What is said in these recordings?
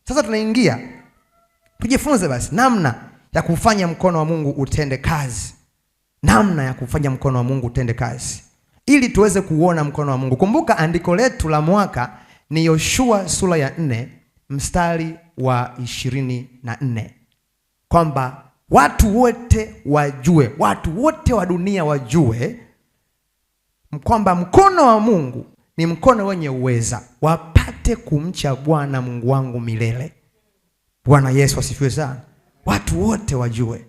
Sasa tunaingia, tujifunze basi namna ya kufanya mkono wa Mungu utende kazi. Namna ya kufanya mkono wa Mungu utende kazi, ili tuweze kuona mkono wa Mungu. Kumbuka andiko letu la mwaka ni Yoshua sura ya 4 mstari wa 24, kwamba watu wote wajue, watu wote wa dunia wajue kwamba mkono wa Mungu ni mkono wenye uweza, wapate kumcha Bwana Mungu wangu milele. Bwana Yesu asifiwe sana. Watu wote wajue.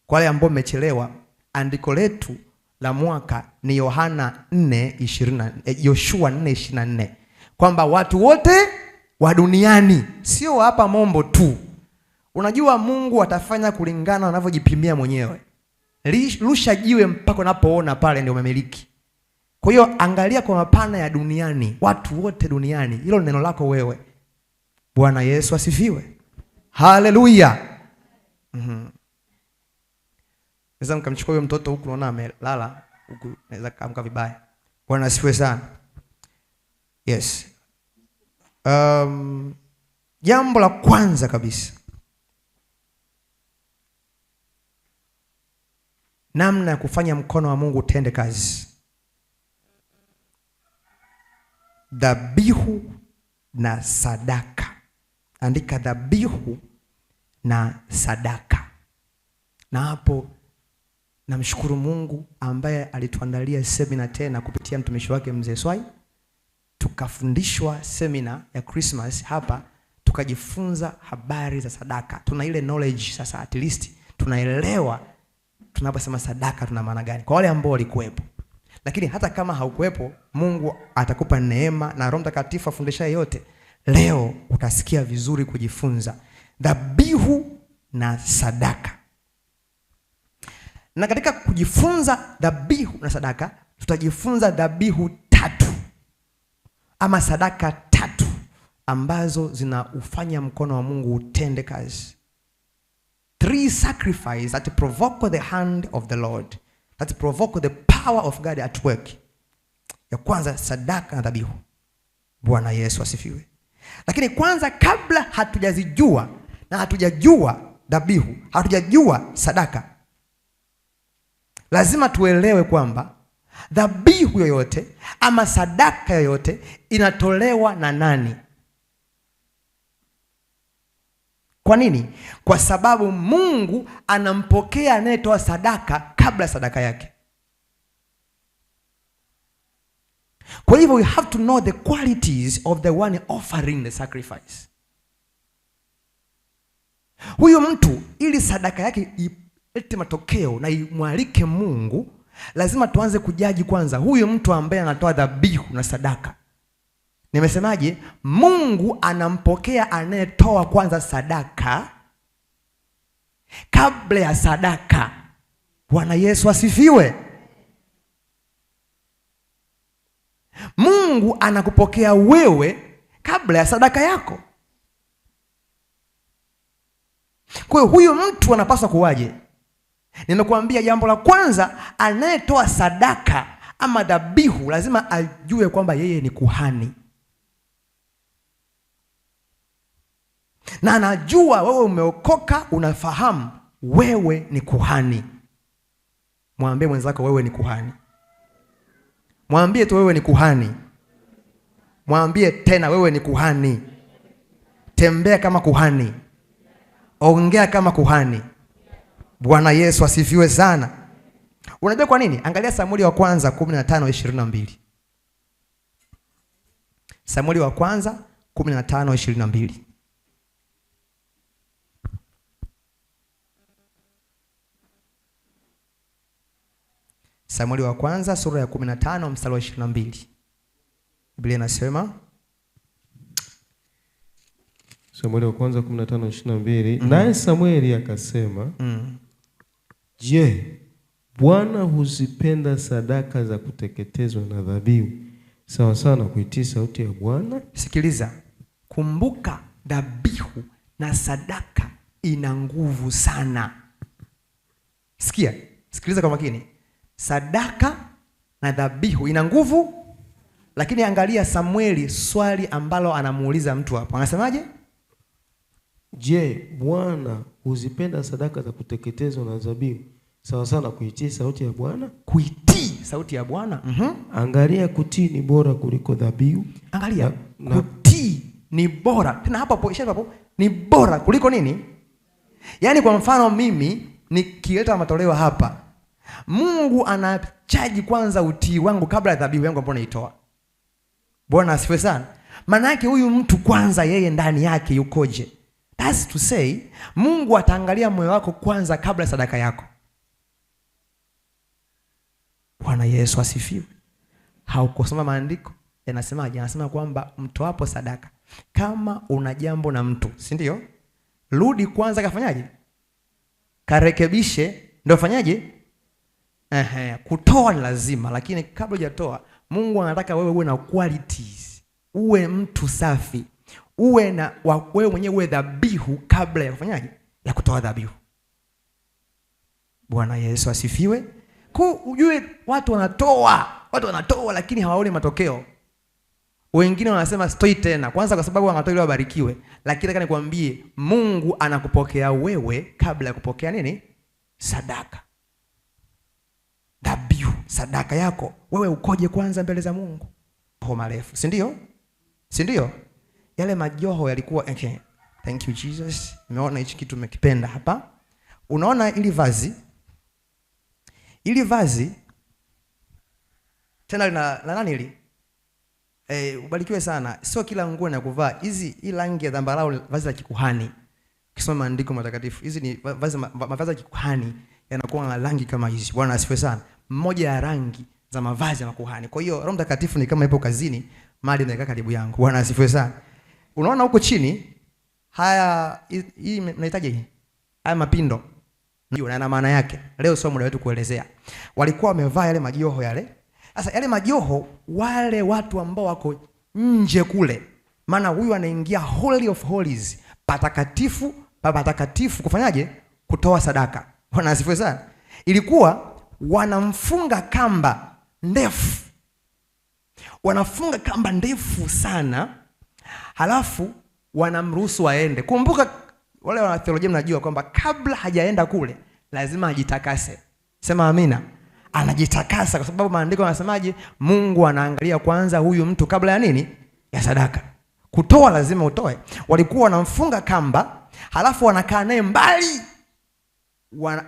Kwa wale ambao mmechelewa, andiko letu la mwaka ni Yoshua 4:24, kwamba watu wote wa duniani, sio hapa Mombo tu. Unajua Mungu atafanya kulingana na anavyojipimia mwenyewe. Rusha jiwe mpaka unapoona pale ndio umemiliki. Kwa hiyo angalia kwa mapana ya duniani, watu wote duniani. Hilo neno lako wewe. Bwana Yesu asifiwe. Haleluya. Naweza mkamchukua huyo mtoto huku, unaona amelala huku, naweza kaamka vibaya. Bwana asifiwe sana. Yes. Jambo la kwanza kabisa, namna ya kufanya mkono wa Mungu utende kazi. Dhabihu na sadaka. Andika dhabihu na sadaka. Na hapo namshukuru Mungu ambaye alituandalia semina tena kupitia mtumishi wake Mzee Swai. Tukafundishwa semina ya Christmas hapa, tukajifunza habari za sadaka. Tuna ile knowledge sasa, at least tunaelewa tunaposema sadaka tuna maana gani, kwa wale ambao walikuwepo. Lakini hata kama haukuwepo, Mungu atakupa neema na Roho Mtakatifu afundisha yote. Leo utasikia vizuri kujifunza dhabihu na sadaka. Na katika kujifunza dhabihu na sadaka, tutajifunza dhabihu 3 ama sadaka 3 ambazo zinaufanya mkono wa Mungu utende kazi. 3 sacrifices that provoke the hand of the Lord, that provoke the power of God at work. Ya kwanza sadaka na dhabihu. Bwana Yesu asifiwe. Lakini kwanza, kabla hatujazijua na hatujajua dhabihu, hatujajua sadaka, lazima tuelewe kwamba dhabihu yoyote ama sadaka yoyote inatolewa na nani? Kwa nini? Kwa sababu Mungu anampokea anayetoa sadaka kabla sadaka yake. Kwa hivyo we have to know the qualities of the one offering the sacrifice. Huyu mtu, ili sadaka yake ilete matokeo na imwalike Mungu, lazima tuanze kujaji kwanza huyu mtu ambaye anatoa dhabihu na sadaka. Nimesemaje? Mungu anampokea anayetoa kwanza sadaka kabla ya sadaka. Bwana Yesu asifiwe. Mungu anakupokea wewe kabla ya sadaka yako. Kwa hiyo huyu mtu anapaswa kuwaje? Nimekuambia jambo la kwanza, anayetoa sadaka ama dhabihu lazima ajue kwamba yeye ni kuhani. Na anajua wewe umeokoka, unafahamu wewe ni kuhani. Mwambie mwenzako wewe ni kuhani. Mwambie tu wewe ni kuhani. Mwambie tena wewe ni kuhani. Tembea kama kuhani. Ongea kama kuhani. Bwana Yesu asifiwe sana. Unajua kwa nini? Angalia Samueli wa kwanza 15:22. Samueli wa kwanza 15:22. Samueli wa kwanza sura ya 15 mstari wa 22. Biblia inasema, Samueli wa kwanza 15:22, naye Samueli akasema, Je, Bwana huzipenda sadaka za kuteketezwa na dhabihu sawa sawa na kuitii sauti ya Bwana? Sikiliza. Kumbuka dhabihu na sadaka ina nguvu sana. Sikiliza kwa makini. Sadaka na dhabihu ina nguvu, lakini angalia Samueli swali ambalo anamuuliza mtu hapo. Anasemaje? Je, Bwana huzipenda sadaka za kuteketezwa na dhabihu sawa sana kuitii sauti ya Bwana? Kuitii sauti ya Bwana. Angalia, kutii ni bora kuliko dhabihu. Angalia, kutii ni bora. Tena hapo ni bora kuliko nini? Yaani kwa mfano mimi nikileta matoleo hapa, Mungu anachaji kwanza utii wangu kabla ya dhabihu yangu ambayo naitoa. Bwana asifiwe sana. Maana yake huyu mtu kwanza yeye ndani yake yukoje? That's to say, Mungu ataangalia moyo wako kwanza kabla sadaka yako. Bwana Yesu asifiwe. Haukusoma maandiko yanasemaje? Yanasema kwamba mtoapo sadaka, kama una jambo na mtu, si ndio? Rudi kwanza kafanyaje? Karekebishe, ndio fanyaje? Kutoa ni lazima, lakini kabla hujatoa, Mungu anataka wewe uwe na qualities. Uwe mtu safi. Uwe na wewe mwenyewe uwe dhabihu kabla ya kufanyaje? Ya kutoa dhabihu. Bwana Yesu asifiwe. Ujue watu wanatoa lakini hawaoni matokeo. Wengine wanasema sitoi tena, kwanza kwa sababu wanatoa ili wabarikiwe. Lakini nataka nikwambie, Mungu anakupokea wewe kabla ya kupokea nini? Sadaka. Dhabihu, sadaka yako. Wewe ukoje kwanza mbele za Mungu? Majoho marefu, si ndio? Si ndio? Yale majoho yalikuwa Thank you Jesus. Nimeona hichi kitu umekipenda hapa. Unaona ili vazi? Ili vazi tena na nani hili? Ubarikiwe sana. Sio kila nguo na kuvaa. Hii rangi ya zambarau vazi la kikuhani. Ukisoma maandiko matakatifu, hizi ni mavazi ya kikuhani yanakuwa na rangi kama hizi. Bwana asifiwe sana. Mmoja ya rangi za mavazi ya makuhani. Kwa hiyo Roho Mtakatifu ni kama ipo kazini, mali inakaa karibu yangu. Bwana asifiwe sana. Unaona huko chini, hii mnahitaji hii? Haya mapindo. Na maana yake. Leo sio muda wetu kuelezea. Walikuwa wamevaa yale majoho yale. Sasa yale majoho, wale watu ambao wako nje kule, maana huyu anaingia Holy of Holies, patakatifu kufanyaje? Kutoa sadaka. Bwana asifiwe sana. Ilikuwa wanamfunga kamba ndefu. Wanafunga kamba ndefu sana, halafu wanamruhusu aende. Kumbuka wale wana theolojia mnajua kwamba kabla hajaenda kule lazima ajitakase. Sema amina. Anajitakasa kwa sababu maandiko yanasemaje? Mungu anaangalia kwanza huyu mtu kabla ya nini? Ya sadaka. Kutoa lazima utoe. Walikuwa wanamfunga kamba, halafu wanakaa naye mbali.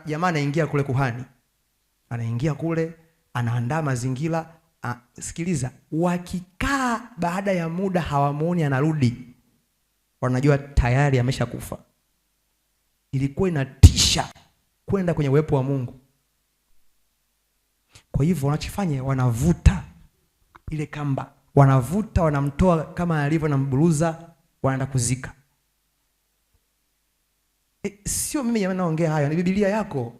Jamaa anaingia kule kuhani. Anaingia kule, anaandaa mazingira. Sikiliza, wakikaa baada ya muda hawamuoni anarudi, wanajua tayari ameshakufa. Ilikuwa inatisha kwenda kwenye uwepo wa Mungu. Kwa hivyo wanachofanya, wanavuta ile kamba, wanamtoa kama alivyo na mburuza, wanaenda kuzika. Sio mimi naongea hayo, ni Biblia yako.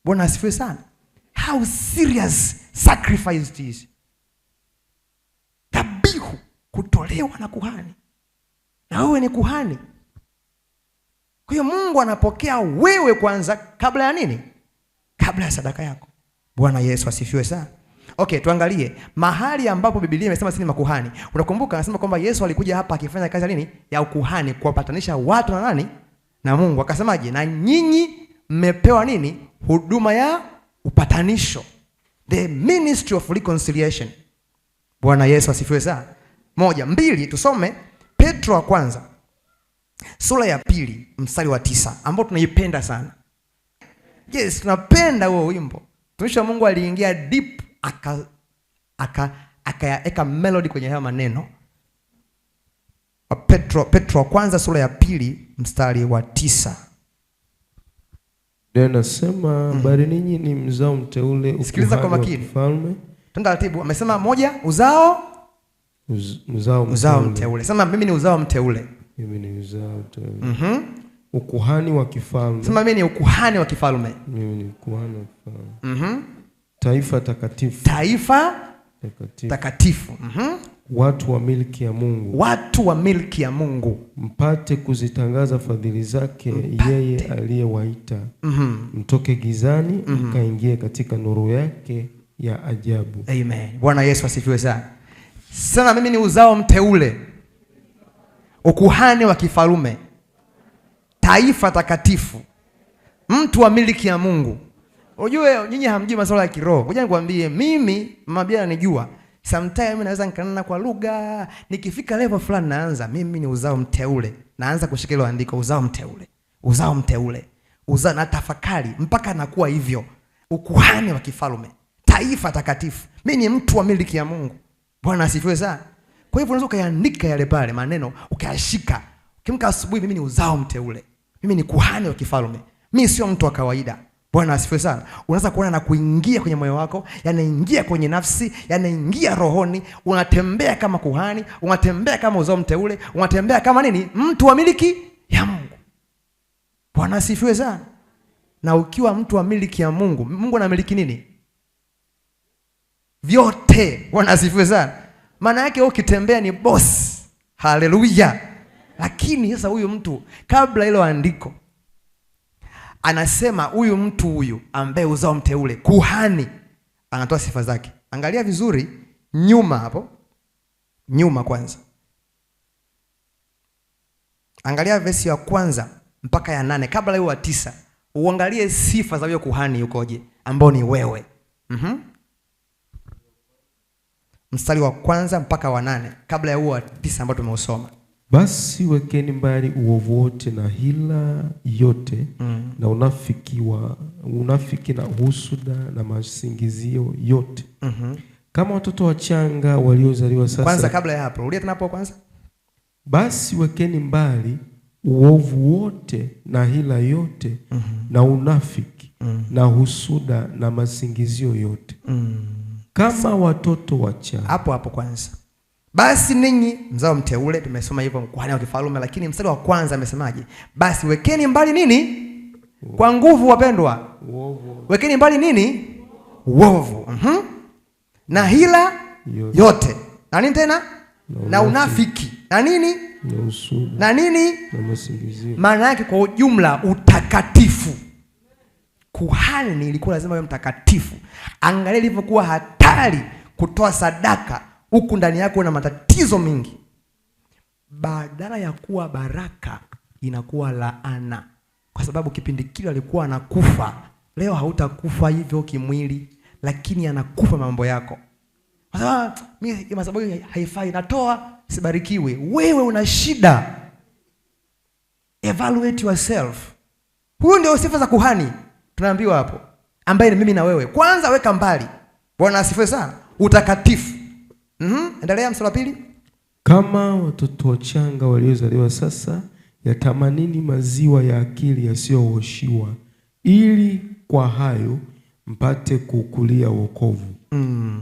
Bwana asifiwe sana. How serious sacrifice it is. Dhabihu kutolewa na kuhani. Na wewe ni kuhani. Kwa hiyo Mungu anapokea wewe kwanza kabla ya nini? Kabla ya sadaka yako. Bwana Yesu asifiwe sana. Okay, tuangalie mahali ambapo Biblia imesema sisi ni makuhani. Unakumbuka anasema kwamba Yesu alikuja hapa akifanya kazi ya nini? Ya ukuhani, kuwapatanisha watu na nani? Na Mungu. Akasemaje? Na nyinyi mmepewa nini? Huduma ya upatanisho. The ministry of reconciliation. Bwana Yesu asifiwe sana. 1, 2, tusome Petro wa kwanza sura ya 2 mstari wa 9 ambao tunaipenda sana. Yes, tunapenda huo wimbo. Mtumishi wa Mungu aliingia deep akaweka melody kwenye haya maneno. Petro wa kwanza sura ya 2 mstari wa 9. Ndio nasema bali ninyi ni mzao mteule, sikiliza kwa makini. Mfalme. Tenda taratibu. Amesema moja, uzao mteule. Sema mimi ni uzao mteule. Mimi ni uzao mteule. Ukuhani wa kifalme. Sema mimi ni ukuhani wa kifalme. Mimi ni ukuhani wa kifalme. Taifa takatifu. Taifa takatifu. Watu wa milki ya Mungu. Watu wa milki ya Mungu. Mpate kuzitangaza fadhili zake yeye aliyewaita. Mtoke gizani mkaingie katika nuru yake ya ajabu. Amen. Bwana Yesu asifiwe sana. Sema mimi ni uzao mteule. Ukuhani wa kifalme. taifa takatifu, mtu wa miliki ya Mungu. Unajua nyinyi hamjui masuala ya kiroho. Ngoja nikwambie, mimi Mama Bia ananijua. Sometimes naweza nikanena kwa lugha, nikifika level fulani naanza mimi ni uzao mteule. Naanza kushika hilo andiko, uzao mteule. Uzao mteule. Uzao na tafakari mpaka nakuwa hivyo. Ukuhani wa kifalme, taifa takatifu. Mimi ni mtu wa miliki ya Mungu. Bwana asifiwe sana. Kwa hivyo unaweza kuandika yale pale maneno ukayashika. Ukimka asubuhi, mimi ni uzao mteule. Mimi ni kuhani wa kifalme. Mimi sio mtu wa kawaida. Bwana asifiwe sana. Unaweza kuona na kuingia kwenye moyo wako, yanaingia kwenye nafsi, yanaingia rohoni, unatembea kama kuhani, unatembea kama uzao mteule, unatembea kama nini? Mtu wa miliki ya Mungu. Bwana asifiwe sana. Na ukiwa mtu wa miliki ya Mungu, Mungu anamiliki nini? Vyote. Bwana asifiwe sana. Maana yake ukitembea ni boss. Haleluya. Lakini sasa huyu mtu kabla hilo andiko anasema huyu mtu huyu ambaye uzao mteule, kuhani, anatoa sifa zake. Angalia vizuri nyuma hapo. Nyuma kwanza. Angalia verse ya kwanza mpaka ya 8 kabla hiyo ya 9. Uangalie sifa za huyo kuhani yukoje ambao ni wewe. Mstari wa kwanza mpaka wa 8 kabla ya huo wa 9 ambao tumeusoma. Basi wekeni mbali uovu wote na hila yote na unafiki na husuda na masingizio yote. Kama watoto wachanga waliozaliwa sasa. Kwanza kabla ya hapo, rudia tena hapo kwanza. Basi wekeni mbali uovu wote na hila yote na unafiki na husuda na masingizio yote. Kama watoto wachanga. Hapo kwanza. Basi ninyi mzao mteule, tumesoma hivyo, kuhani wa kifalme, lakini mstari wa kwanza amesemaje? Basi wekeni mbali nini? Kwa nguvu wapendwa. Wekeni mbali nini? Uovu. Na hila yote. Na nini tena? Na unafiki. Na nini? Na husuda. Na nini? Na masingizio. Maana yake kwa ujumla utakatifu. Kuhani ilikuwa lazima iwe mtakatifu. Angalia ilivyokuwa hatari kutoa sadaka huku ndani yako na matatizo mengi. Badala ya kuwa baraka inakuwa laana. Kwa sababu kipindi kile alikuwa anakufa. Leo hautakufa hivyo kimwili, lakini anakufa mambo yako. Kwa sababu mimi masababu haifai, natoa sibarikiwe. Wewe una shida. Evaluate yourself. Huyu ndio sifa za kuhani tunaambiwa hapo, ambaye ni mimi na wewe. Kwanza weka mbali. Bwana asifiwe sana. Utakatifu. Endelea mstari wa pili. Kama watoto wachanga waliozaliwa sasa, yatamanini maziwa ya akili yasiyooshiwa, ili kwa hayo mpate kukulia wokovu.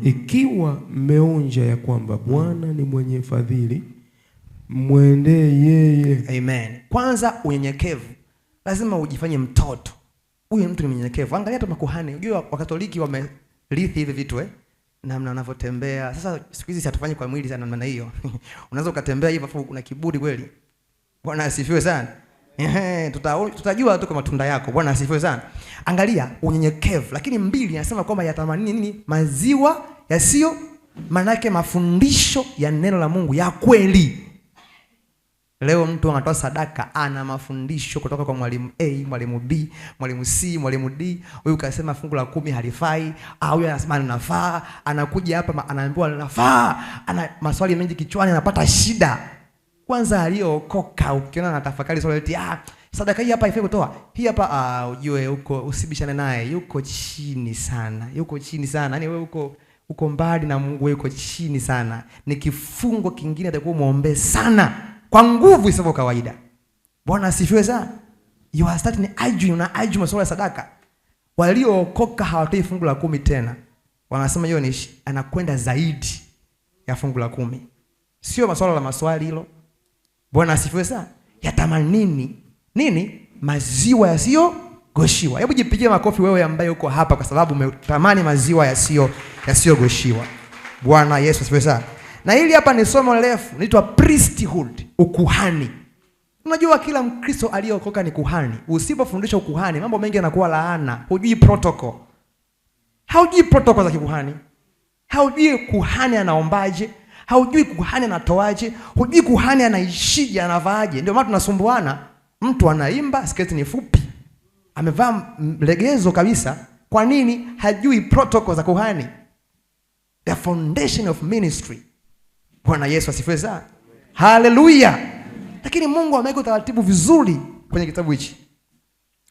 Ikiwa mmeonja ya kwamba Bwana ni mwenye fadhili, mwendee yeye. Amen. Kwanza unyenyekevu. Lazima ujifanye mtoto. Huyu mtu ni mnyenyekevu. Angalia hata makuhani. Unajua Wakatoliki wamerithi hivi vitu namna wanavyotembea. Sasa siku hizi hatufanyi kwa mwili sana namna hiyo. Unaweza ukatembea hivi afu una kiburi kweli. Bwana asifiwe sana. Tutajua tu kwa matunda yako. Bwana asifiwe sana. Angalia unyenyekevu. Lakini 2 anasema kwamba yatamanini nini? Maziwa yasiyo, maana yake mafundisho ya neno la Mungu ya kweli. Leo mtu anatoa sadaka ana mafundisho kutoka kwa mwalimu A, mwalimu B, mwalimu C, mwalimu D. Huyu kasema fungu la 10 halifai, au huyu anasema linafaa, anakuja hapa anaambiwa linafaa, ana maswali mengi kichwani, anapata shida. Kwanza aliyookoka ukiona na tafakari swali eti sadaka hii hapa haifai kutoa. Hii hapa ujue huko usibishane naye, yuko chini sana. Yuko chini sana. Yaani wewe uko mbali na Mungu, wewe uko chini sana. Ni kifungo kingine atakuwa muombe sana. Kwa nguvu isivyo kawaida. Bwana asifiwe sana. You are starting argue masuala ya sadaka. Waliookoka hawatoi fungu la 10 tena. Wanasema hiyo ni anakwenda zaidi ya fungu la 10. Sio masuala la maswali hilo. Bwana asifiwe sana. Yatamanini nini? Maziwa yasiyogoshiwa. Hebu jipigie makofi wewe ambaye uko hapa kwa sababu umetamani maziwa yasiyogoshiwa. Bwana Yesu asifiwe sana. Na hili hapa ni somo refu, linaitwa priesthood, ukuhani. Unajua kila Mkristo aliyeokoka ni kuhani. Usipofundisha ukuhani, mambo mengi yanakuwa laana. Hujui protocol. Haujui protocol za kikuhani. Haujui kuhani anaombaje, haujui kuhani anatoaje, hujui kuhani anaishije, anavaaje. Ndio maana tunasumbuana. Mtu anaimba, sketi ni fupi, amevaa mlegezo kabisa. Kwa nini? Hajui protocol za kuhani, the foundation of ministry. Bwana Yesu asifiwe sana. Haleluya. Lakini Mungu ameweka utaratibu vizuri kwenye kitabu hichi,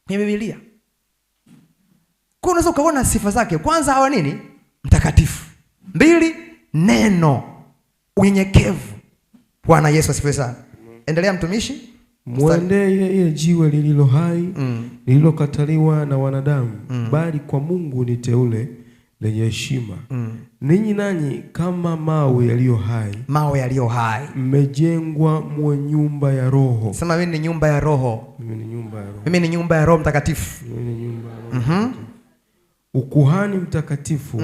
kwenye Biblia. Kwa unaweza ukaona sifa zake. Kwanza, hawa nini? Mtakatifu. 2, neno, unyenyekevu. Bwana Yesu asifiwe sana. Endelea mtumishi. Mwendee yeye jiwe lililo hai, lililokataliwa na wanadamu, bali kwa Mungu ni teule lenye heshima. Ninyi nanyi kama mawe yaliyo hai. Mawe yaliyo hai. Mmejengwa mwe nyumba ya Roho. Sema, mimi ni nyumba ya Roho. Mimi ni nyumba ya Roho. Mimi ni nyumba ya Roho Mtakatifu. Mimi ni nyumba ya Roho. Ukuhani mtakatifu,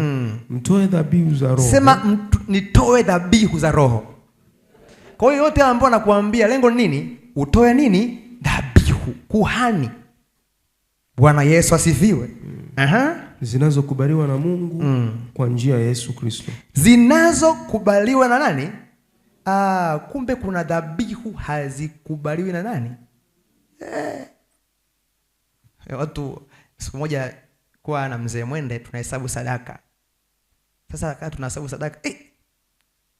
mtoe dhabihu za Roho. Sema, nitoe dhabihu za Roho. Kwa hiyo yote ambao nakuambia lengo nini? Utoe nini? Dhabihu. Kuhani. Bwana Yesu asifiwe. Zinazokubaliwa na Mungu kwa njia ya Yesu Kristo. Zinazokubaliwa na nani? Kumbe kuna dhabihu hazikubaliwi na nani? Watu siku moja kwa na mzee Mwende tunahesabu sadaka. Sasa kama tunahesabu sadaka,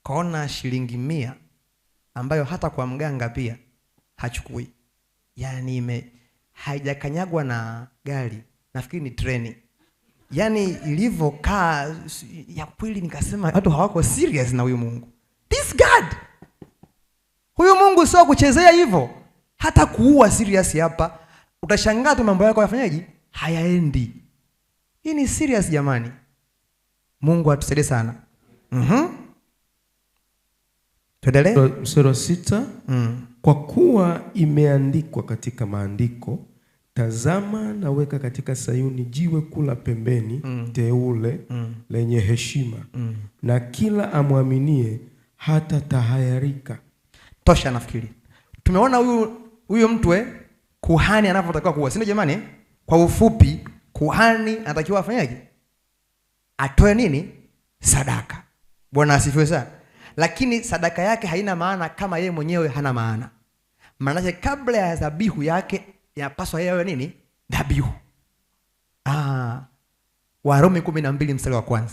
kaona shilingi 100 ambayo hata kwa mganga pia hachukui. Yaani haijakanyagwa na gari. Nafikiri ni treni. Yaani ilivyokaa ya kweli, nikasema watu hawako serious na huyu Mungu. This God. Huyu Mungu sio kuchezea hivyo. Hata kuua serious hapa. Utashangaa tu mambo yako yafanyaje? Hayaendi. Hii ni serious jamani. Mungu atusaidie sana. Tuendelee. Mstari wa 6. Kwa kuwa imeandikwa katika maandiko, tazama naweka katika Sayuni jiwe kula pembeni, teule lenye heshima, na kila amwaminie hata tahayarika. Tosha nafikiri. Tumeona huyu mtu kuhani anavyotakiwa kuwa. Sio jamani? Kwa ufupi, kuhani anatakiwa afanyaje? Atoe nini? Sadaka. Bwana asifiwe sana. Lakini sadaka yake haina maana kama yeye mwenyewe hana maana. Maana yake kabla ya dhabihu yake yapaswa yeye nini? Dhabihu. Warumi 12 mstari wa 1.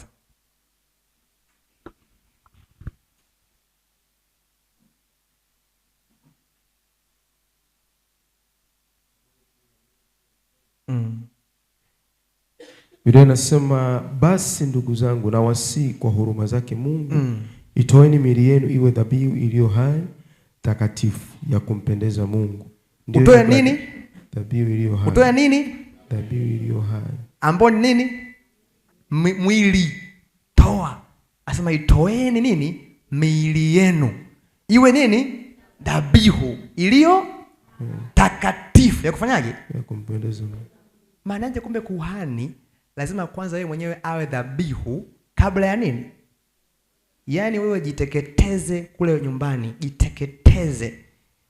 Biblia inasema, basi ndugu zangu, na wasii kwa huruma zake Mungu, itoeni miili yenu iwe dhabihu iliyo hai, takatifu, ya kumpendeza Mungu. Utoe nini? Dhabihu iliyo hai. Utoe nini? Dhabihu iliyo hai. Ambao ni nini? Mwili. Toa. Asema itoeni nini? Miili yenu iwe nini? Dhabihu iliyo takatifu, ya kufanyaje? Ya kumpendeza Mungu. Maana yake kumbe kuhani lazima kwanza yeye mwenyewe awe dhabihu kabla ya nini? Yaani wewe jiteketeze kule nyumbani, jiteketeze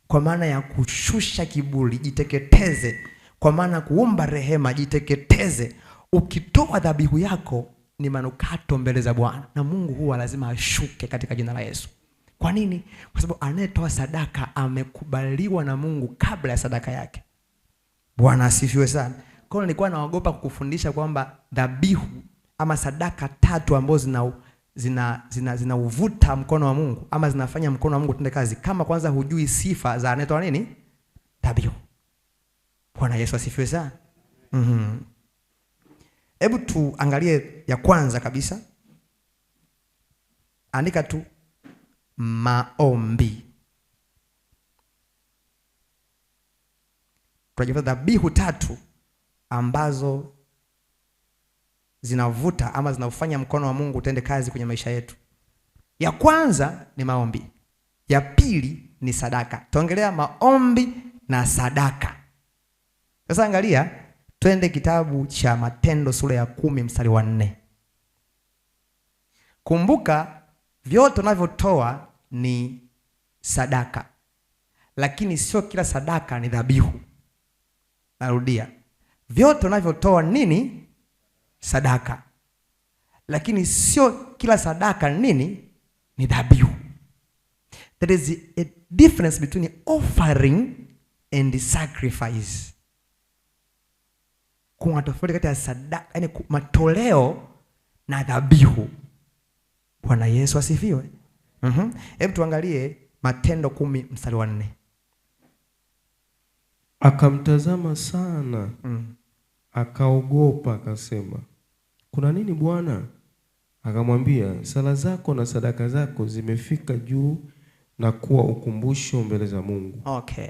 kwa maana ya kushusha kiburi, jiteketeze kwa maana kuomba rehema, jiteketeze. Ukitoa dhabihu yako ni manukato mbele za Bwana, na Mungu huwa lazima ashuke katika jina la Yesu. Kwa nini? Kwa sababu anayetoa sadaka amekubaliwa na Mungu kabla ya sadaka yake. Bwana asifiwe sana. Kwa hiyo nilikuwa naogopa kukufundisha kwamba dhabihu ama sadaka 3 ambazo zinauvuta mkono wa Mungu ama zinafanya mkono wa Mungu utende kazi, kama kwanza hujui sifa za anayetoa nini? Dhabihu. Bwana Yesu asifiwe sana. Hebu tuangalie ya kwanza kabisa. Andika tu maombi. Tunajifunza dhabihu 3 ambazo zinavuta ama zinafanya mkono wa Mungu utende kazi kwenye maisha yetu. Ya kwanza ni maombi. Ya pili ni sadaka. Tuongelea maombi na sadaka. Sasa angalia, twende kitabu cha Matendo sura ya 10 mstari wa 4. Kumbuka vyote tunavyotoa ni sadaka. Lakini sio kila sadaka ni dhabihu. Narudia. Vyote tunavyotoa nini? Sadaka. Lakini sio kila sadaka nini? Ni dhabihu. There is a difference between offering and sacrifice. Kuna tofauti kati ya sadaka, yani matoleo na dhabihu. Bwana Yesu asifiwe. Hebu tuangalie Matendo 10 mstari wa 4. Akamtazama sana, akaogopa, akasema, kuna nini Bwana? Akamwambia, sala zako na sadaka zako zimefika juu na kuwa ukumbusho mbele za Mungu. Okay.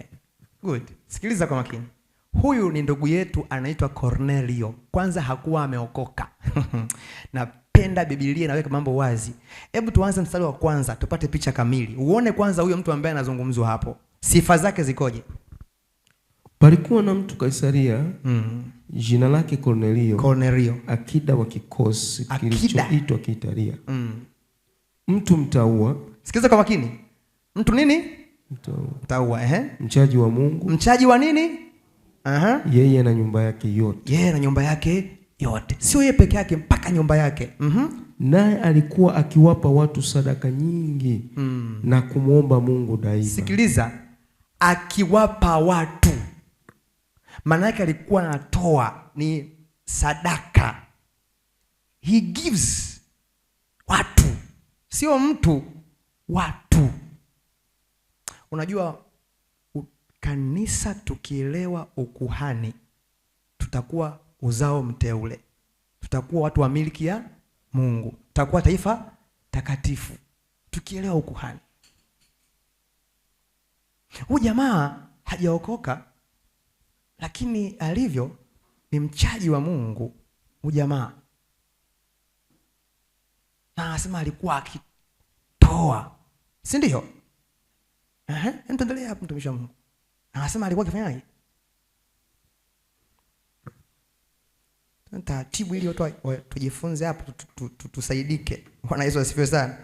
Good. Sikiliza kwa makini. Huyu ni ndugu yetu anaitwa Cornelio. Kwanza hakuwa ameokoka. Napenda Biblia inaweka mambo wazi. Hebu tuanze mstari wa kwanza tupate picha kamili. Uone kwanza huyo mtu ambaye anazungumzwa hapo. Sifa zake zikoje? Palikuwa na mtu Kaisaria, jina lake Cornelio, akida wa kikosi kilichoitwa Kiitalia. Mtu mtaua. Sikiliza kwa makini. Mtu nini? Mtaua, mchaji wa Mungu. Mchaji wa nini? Yeye na nyumba yake yote. Yeye na nyumba yake yote. Sio yeye peke yake, mpaka nyumba yake. Naye alikuwa akiwapa watu sadaka nyingi na kumwomba Mungu daima. Sikiliza, akiwapa watu. Maana yake alikuwa anatoa ni sadaka. He gives watu. Sio mtu, watu. Unajua kanisa tukielewa ukuhani, tutakuwa uzao mteule. Tutakuwa watu wa miliki ya Mungu. Tutakuwa taifa takatifu. Tukielewa ukuhani. Huyu jamaa hajaokoka, lakini alivyo ni mchaji wa Mungu. Huyu jamaa na anasema alikuwa akitoa. Si ndio? Endelea hapo mtumishi wa Mungu. Anasema alikuwa akifanyaje? Taratibu ili tujifunze hapo tusaidike. Bwana Yesu asifiwe sana.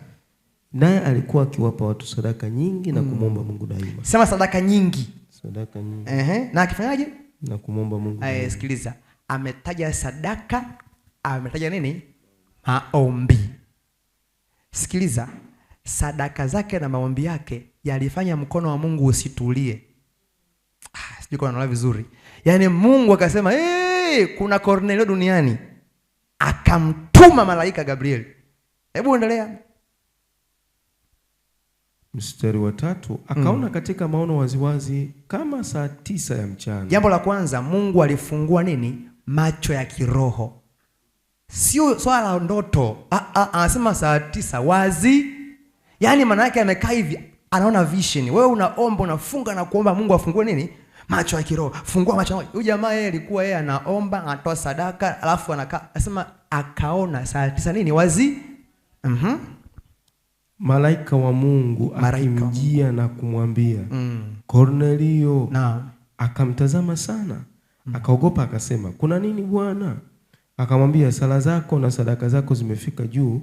Naye alikuwa akiwapa watu sadaka nyingi na kumwomba Mungu daima. Sema sadaka nyingi. Sadaka nyingi. Na akifanyaje? Na kumwomba Mungu daima. Sikiliza. Ametaja sadaka, ametaja nini? Maombi. Sikiliza. Sadaka zake na maombi yake yalifanya mkono wa Mungu usitulie. Sijui kwa naelewa vizuri. Yaani Mungu akasema, kuna Cornelio duniani. Akamtuma malaika Gabriel. Hebu endelea. Mstari wa 3, akaona katika maono waziwazi kama saa 9 ya mchana. Jambo la kwanza, Mungu alifungua nini? Macho ya kiroho. Sio swala la ndoto. Anasema saa 9 wazi. Yaani maana yake amekaa hivi, anaona vision. Wewe unaomba, unafunga na kuomba Mungu afungue nini? Macho ya kiroho. Fungua macho. Huyu jamaa yeye alikuwa anaomba, anatoa sadaka, alafu anakaa. Anasema akaona saa 9 nini? Wazi. Malaika wa Mungu akimjia na kumwambia, Cornelio. Akamtazama sana, akaogopa, akasema, kuna nini Bwana? Akamwambia, sala zako na sadaka zako zimefika juu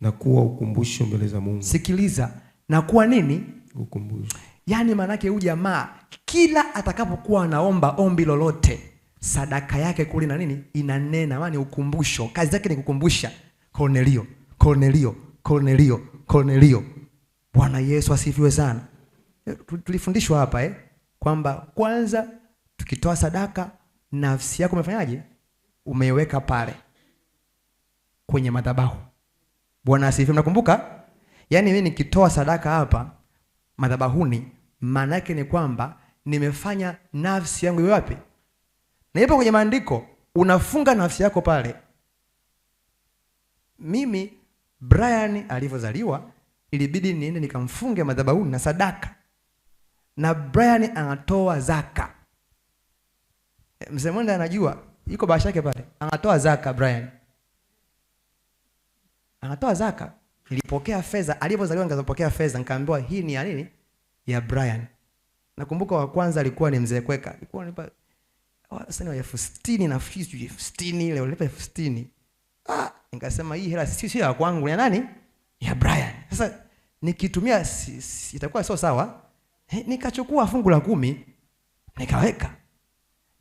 na kuwa ukumbusho mbele za Mungu. Sikiliza, na kuwa nini? Ukumbusho. Yaani manake huyu jamaa kila atakapokuwa anaomba ombi lolote, sadaka yake kule na nini? Inanena, maana ukumbusho. Kazi yake ni kukumbusha Cornelio, Cornelio, Cornelio, Cornelio. Bwana Yesu asifiwe sana. Tulifundishwa hapa kwamba kwanza tukitoa sadaka, nafsi yako umefanyaje? Umeiweka pale kwenye madhabahu. Bwana asifiwe. Mnakumbuka? Yaani mimi nikitoa sadaka hapa madhabahuni, maana yake ni kwamba nimefanya nafsi yangu iwe wapi? Na ipo kwenye maandiko, unafunga nafsi yako pale. Mimi Brian alivyozaliwa ilibidi niende nikamfunge madhabahuni na sadaka. Na Brian anatoa zaka. Mzee Mwenda anajua, yuko bahasha yake pale. Anatoa zaka Brian. Anatoa zaka. Nilipokea fedha, alivyozaliwa nikapokea fedha, nikaambiwa hii ni ya nini? Ya Brian. Nakumbuka wa kwanza alikuwa ni mzee Kweka. Alikuwa ananipa sasa ni 60,000 na fees 60,000 ile walipa 60,000. Nikasema hii hela sio ya kwangu, ni ya nani? Ya Brian. Sasa nikitumia itakuwa sio sawa. Nikachukua fungu la 10 nikaweka.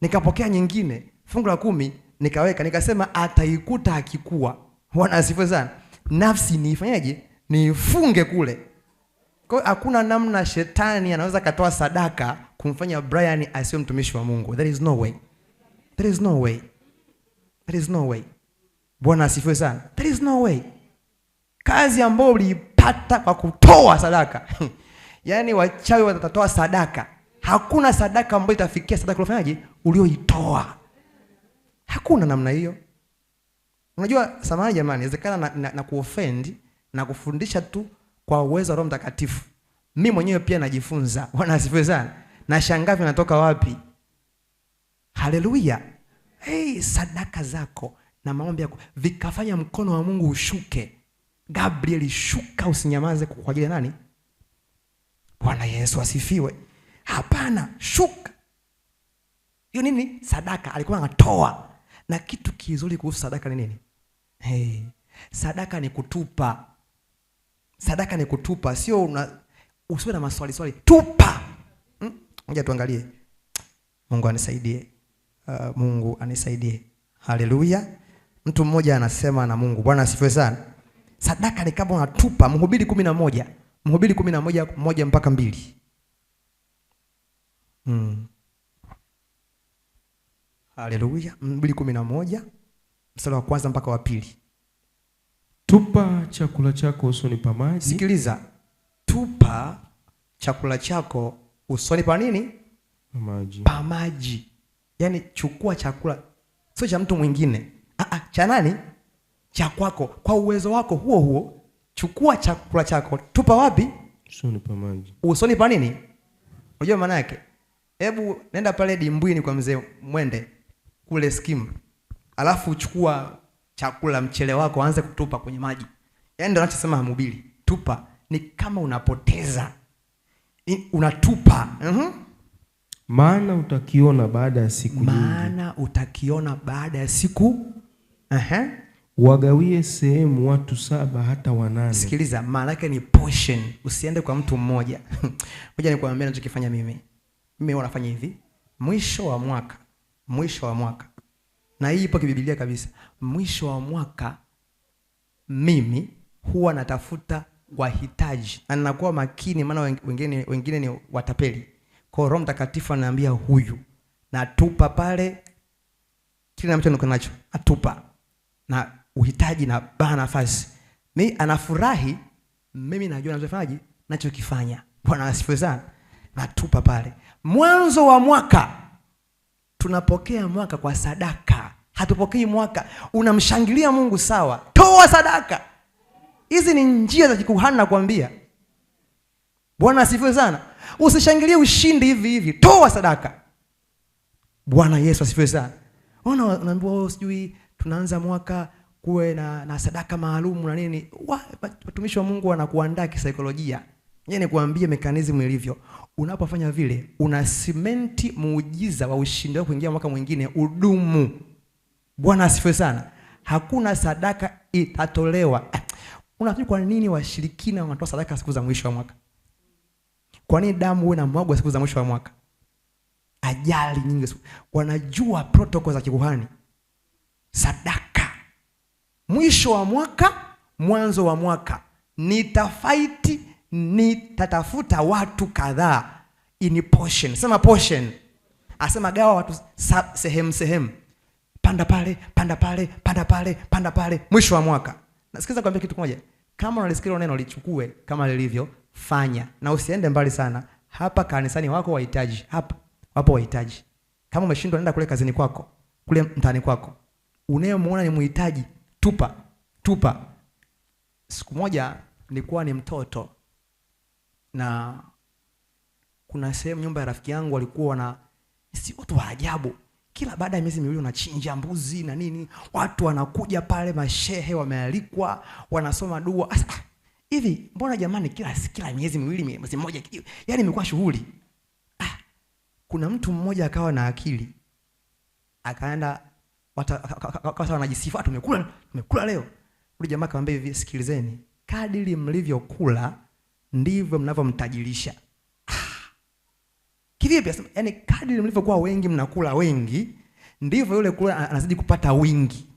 Nikapokea nyingine fungu la 10 nikaweka. Nikasema ataikuta akikua. Bwana asifiwe sana. Nafsi niifanyaje? Niifunge kule. Kwa hiyo hakuna namna shetani anaweza katoa sadaka kumfanya Brian asiwe mtumishi wa Mungu. There is no way. There is no way. There is no way. Bwana asifiwe sana. There is no way. Kazi ambayo uliipata kwa kutoa sadaka. Yaani wachawi watatoa sadaka. Hakuna sadaka ambayo itafikia sadaka uliyofanyaje? Ulioitoa. Hakuna namna hiyo. Unajua samahani jamani, inawezekana na kuoffend na kufundisha tu kwa uwezo wa Roho Mtakatifu. Mimi mwenyewe pia najifunza. Bwana asifiwe sana. Nashangaa vinatoka wapi? Haleluya. Hey, sadaka zako na maombi yako vikafanya mkono wa Mungu ushuke. Gabriel, shuka, usinyamaze kwa ajili ya nani? Bwana Yesu asifiwe. Hapana, shuka. Hiyo nini? Sadaka alikuwa anatoa. Na kitu kizuri kuhusu sadaka ni nini? Hey, sadaka ni kutupa. Sadaka ni kutupa, sio usiwe na maswali swali. Tupa. Ngoja tuangalie. Mungu anisaidie. Mungu anisaidie. Haleluya. Mtu mmoja anasema na Mungu. Bwana asifiwe sana. Sadaka ni kama unatupa. Mhubiri 11. Mhubiri 11:1 mpaka 2. Haleluya. Mhubiri 11 mstari wa kwanza mpaka wa 2. Tupa chakula chako usoni pa maji. Sikiliza. Tupa chakula chako usoni pa nini? Pa maji. Pa maji. Yaani chukua chakula sio cha mtu mwingine. Cha nani? Cha kwako. Kwa uwezo wako huo huo, chukua chakula chako, tupa wapi? Usoni pa maji. Usoni pa nini? Unajua maana yake? Hebu nenda pale dimbwini kwa mzee Mwende kule Skimu. Alafu uchukua chakula mchele wako anze kutupa kwenye maji. Yaani ndio anachosema Mhubiri. Tupa ni kama unapoteza. Unatupa. Maana utakiona baada ya siku nyingi. Maana utakiona baada ya siku. Wagawie sehemu watu 7 hata 8. Sikiliza, maana yake ni portion. Usiende kwa mtu mmoja. Ngoja nikwambie ninachokifanya mimi. Mimi huwa nafanya hivi. Mwisho wa mwaka. Na hii ipo kibiblia kabisa. Mwisho wa mwaka mimi huwa natafuta wahitaji. Na ninakuwa makini maana wengine ni watapeli. Kwa Roho Mtakatifu ananiambia huyu natupa pale kile ambacho niko nacho. Atupa. Na uhitaji na bana nafasi. Mimi anafurahi, mimi najua ninachofanyaje, ninachokifanya. Bwana asifiwe sana. Natupa pale. Mwanzo wa mwaka tunapokea mwaka kwa sadaka. Hatupokei mwaka. Unamshangilia Mungu sawa. Toa sadaka. Hizi ni njia za kikuhani nakwambia. Bwana asifiwe sana. Usishangilie ushindi hivi. Toa sadaka. Bwana Yesu asifiwe sana. Unaambiwa sijui tunaanza mwaka kuwe na sadaka maalum na nini. Watumishi wa Mungu wanakuandaa kisaikolojia. Yeye nikuambie mekanizmu ilivyo. Unapofanya vile, unasimenti muujiza wa ushindi wako kuingia mwaka mwingine udumu. Bwana asifiwe sana. Hakuna sadaka itatolewa. Unafikiri kwa nini washirikina wanatoa sadaka siku za mwisho wa mwaka? Kwa nini damu huwa inamwagwa siku za mwisho wa mwaka? Ajali nyingi. Wanajua protocol za kikuhani. Sadaka. Mwisho wa mwaka, mwanzo wa mwaka. Nitatafuta watu kadhaa in portion. Sema portion. Asema gawa watu sehemu. Panda pale. Mwisho wa mwaka. Nasikiza kwambia kitu kimoja. Kama unalisikia neno lichukue kama lilivyo, fanya. Na usiende mbali sana. Hapa kanisani wako wahitaji. Hapa wapo wahitaji. Kama umeshindwa nenda kule kazini kwako, kule mtaani kwako. Unayemuona ni mhitaji, tupa. Siku moja nilikuwa ni mtoto na kuna sehemu nyumba ya rafiki yangu walikuwa si watu wa ajabu. Kila baada ya miezi miwili wanachinja mbuzi na nini. Watu wanakuja pale, mashehe wamealikwa, wanasoma dua. Hivi mbona jamani kila miezi miwili, mwezi mmoja, yaani imekuwa shughuli. Kuna mtu mmoja akawa na akili. Akaenda watu wanajisifu, tumekula leo. Ule jamaa akamwambia hivi, sikilizeni, kadiri mlivyokula ndivyo mnavyomtajirisha. Kivipi? Yaani kadiri mlivyokuwa wengi, mnakula wengi, ndivyo yule kula anazidi kupata wingi.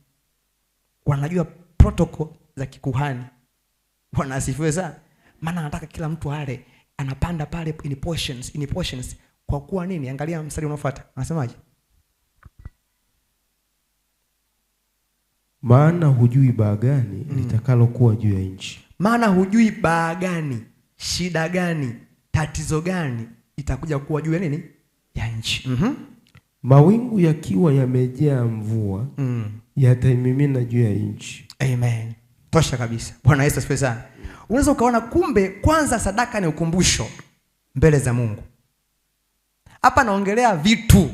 Wanajua protocol za kikuhani. Bwana asifiwe sana. Maana anataka kila mtu ale, anapanda pale in portions. Kwa kuwa nini? Angalia mstari unaofuata. Anasemaje? Maana hujui baa gani litakalokuwa juu ya nchi. Maana hujui baa gani, shida gani, tatizo gani itakuja kuwa juu ya nini? Ya nchi. Mawingu yakiwa yamejaa mvua yataimimina juu ya nchi. Amen. Tosha kabisa. Bwana Yesu asifiwe sana. Unaweza ukaona kumbe kwanza sadaka ni ukumbusho mbele za Mungu. Hapa naongelea vitu.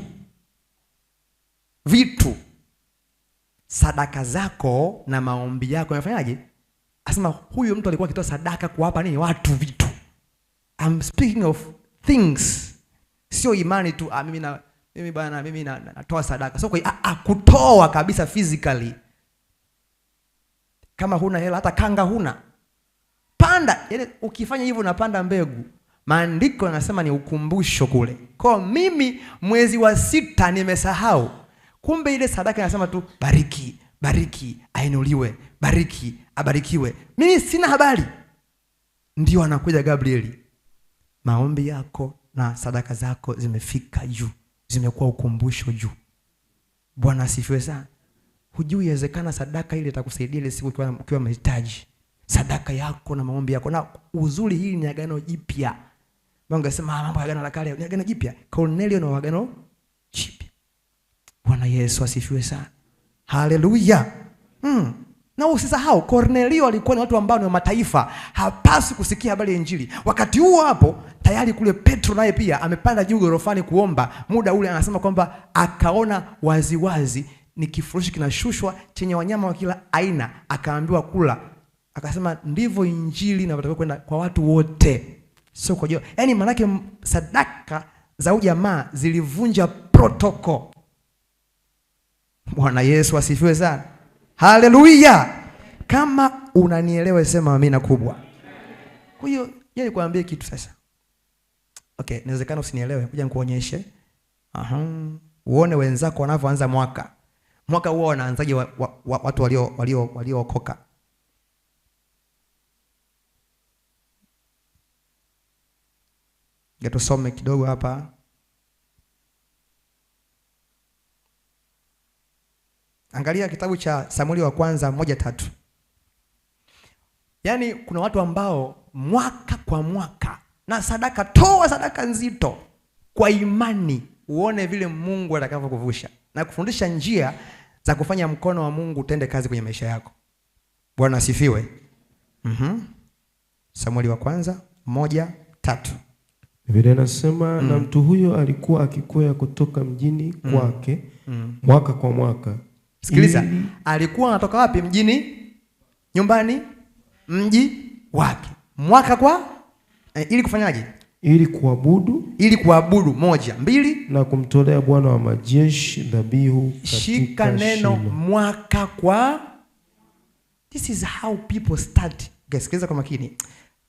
Sadaka zako na maombi yako yafanyaje? Asema huyu mtu alikuwa akitoa sadaka kuwapa nini? Watu vitu. I'm speaking of things. Sio imani tu, mimi natoa sadaka. So kutoa kabisa physically. Kama huna hela, hata kanga huna, panda. Yaani ukifanya hivyo unapanda mbegu. Maandiko yanasema ni ukumbusho kule. Kwa mimi mwezi wa 6 nimesahau. Kumbe ile sadaka inasema tu bariki, ainuliwe, bariki, abarikiwe. Mimi sina habari. Ndio anakuja Gabrieli. Maombi yako na sadaka zako zimefika juu. Zimekuwa ukumbusho juu. Bwana asifiwe sana. Hujui inawezekana sadaka ile itakusaidia ile siku ukiwa mahitaji. Sadaka yako na maombi yako. Na uzuri hili ni agano jipya. Mungu anasema mambo ya agano la kale ni agano jipya. Kornelio na agano jipya. Bwana Yesu asifiwe sana. Haleluya. Na usisahau Kornelio alikuwa ni watu ambao ni wa mataifa. Hapaswi kusikia habari ya Injili. Wakati huo hapo tayari kule Petro naye pia amepanda juu gorofani kuomba. Muda ule anasema kwamba akaona waziwazi ni kifurushi kinashushwa chenye wanyama wa kila aina, akaambiwa kula. Akasema ndivyo Injili inavyotakiwa kwenda kwa watu wote. Sio kwa hiyo. Yaani manake sadaka za ujamaa zilivunja protocol. Bwana Yesu asifiwe sana. Haleluya. Kama unanielewa sema amina kubwa. Kwa hiyo yeye kuambia kitu sasa. Okay, inawezekana usinielewe. Kuja nikuonyeshe. Uone wenzako wanavyoanza mwaka. Mwaka huo wanaanzaje watu waliookoka. Tusome kidogo hapa. Angalia kitabu cha Samueli wa kwanza 1:3. Yaani kuna watu ambao mwaka kwa mwaka na sadaka, toa sadaka nzito kwa imani, uone vile Mungu atakavyokuvusha na kufundisha njia za kufanya mkono wa Mungu utende kazi kwenye maisha yako. Bwana asifiwe. Samueli wa kwanza 1:3. Biblia inasema na mtu huyo alikuwa akikwea kutoka mjini kwake mwaka kwa mwaka. Sikiliza, alikuwa anatoka wapi? Mjini, nyumbani, mji wake. Mwaka kwa ili kufanyaje? Ili kuabudu. Ili kuabudu, 1, 2. Na kumtolea Bwana wa majeshi dhabihu katika Shika neno Shilo. Mwaka kwa. This is how people start. Okay, sikiliza kwa makini.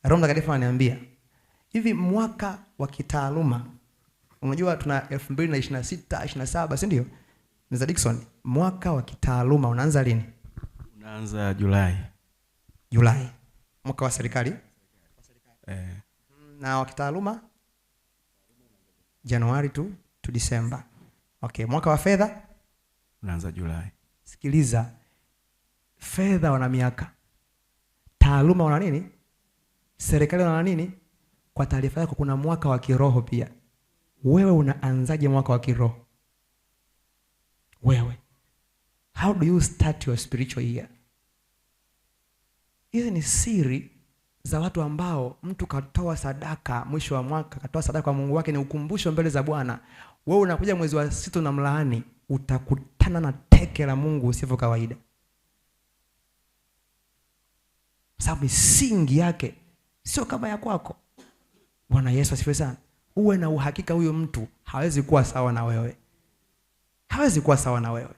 Roho Mtakatifu ananiambia hivi, mwaka wa kitaaluma. Unajua tuna 2026, 27, si ndio? Mzee Dickson, mwaka wa kitaaluma unaanza lini? Unaanza Julai. Julai. Mwaka wa serikali? Na wa kitaaluma Januari to December. Okay, mwaka wa fedha Unaanza Julai. Sikiliza. Fedha wana miaka. Taaluma wana nini? Serikali wana nini? Kwa taarifa yako kuna mwaka wa kiroho pia. Wewe unaanzaje mwaka wa kiroho? Wewe. How do you start your spiritual year? Hizi ni siri za watu ambao mtu katoa sadaka mwisho wa mwaka, katoa sadaka kwa Mungu wake, ni ukumbusho mbele za Bwana. Wewe unakuja mwezi wa 6 na mlaani, utakutana na teke la Mungu usivyo kawaida. Sababu misingi yake sio kama ya kwako. Bwana Yesu asifiwe sana. Uwe na uhakika huyo mtu hawezi kuwa sawa na wewe. Hawezi kuwa sawa na wewe.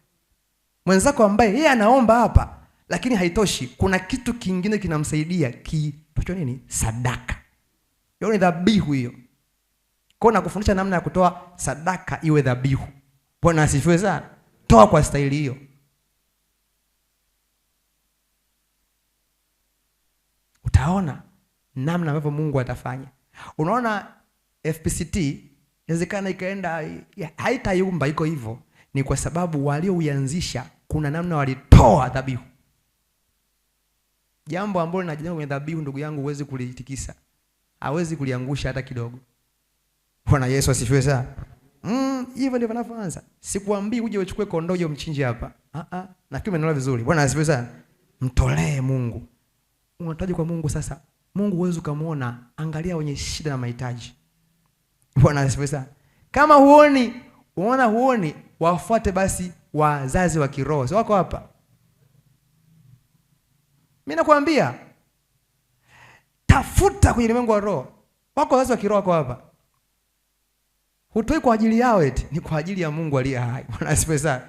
Mwenzako ambaye yeye anaomba hapa lakini haitoshi, kuna kitu kingine kinamsaidia, kiitwacho nini? Sadaka. Hiyo ni dhabihu hiyo. Kwa na kufundisha namna ya kutoa sadaka iwe dhabihu. Bwana asifiwe sana. Toa kwa staili hiyo. Utaona namna ambavyo Mungu atafanya. Unaona FPCT inawezekana ikaenda haitayumba, iko hivyo. Ni kwa sababu waliouanzisha kuna namna walitoa dhabihu. Jambo ambalo linajenga kwenye dhabihu, ndugu yangu, huwezi kulitikisa, hawezi kuliangusha hata kidogo. Bwana Yesu asifiwe sana. Hivyo ndivyo vinavyoanza. Sikuambii uje uchukue kondoo uje umchinje hapa. Nafikiri umeelewa vizuri. Bwana asifiwe sana. Mtolee Mungu. Unahitaji kwa Mungu sasa. Mungu huwezi kumuona, angalia wenye shida na mahitaji. Bwana asifiwe sana. Kama huoni, unaona huoni, wafuate basi wazazi wa kiroho. Si wako hapa? Mimi nakwambia, tafuta kwenye ulimwengu wa roho. Wako wazazi wa kiroho wako hapa. Hutoi kwa ajili yao eti, ni kwa ajili ya Mungu aliye hai. Bwana asifiwe sana.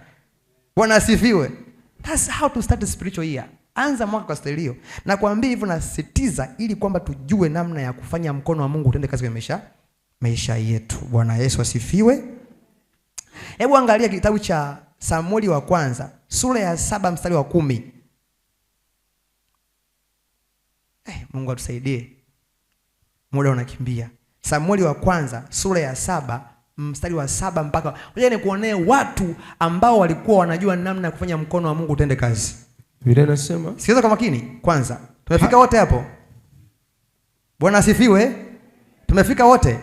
Bwana asifiwe. That's how to start a spiritual year. Anza mwaka kwa staili hiyo. Na kuambia hivyo nasisitiza ili kwamba tujue namna ya kufanya mkono wa Mungu utende kazi kwenye maisha yetu. Bwana Yesu asifiwe. Hebu angalia kitabu cha Samueli wa kwanza, sura ya 7 mstari wa 10. Mungu atusaidie. Muda unakimbia. Samueli wa kwanza, sura ya 7 mstari wa 7 mpaka. Ngoja nikuonee watu ambao walikuwa wanajua namna ya kufanya mkono wa Mungu utende kazi. Biblia inasema, sikiliza kwa makini kwanza. Tumefika wote hapo? Bwana asifiwe. Tumefika wote?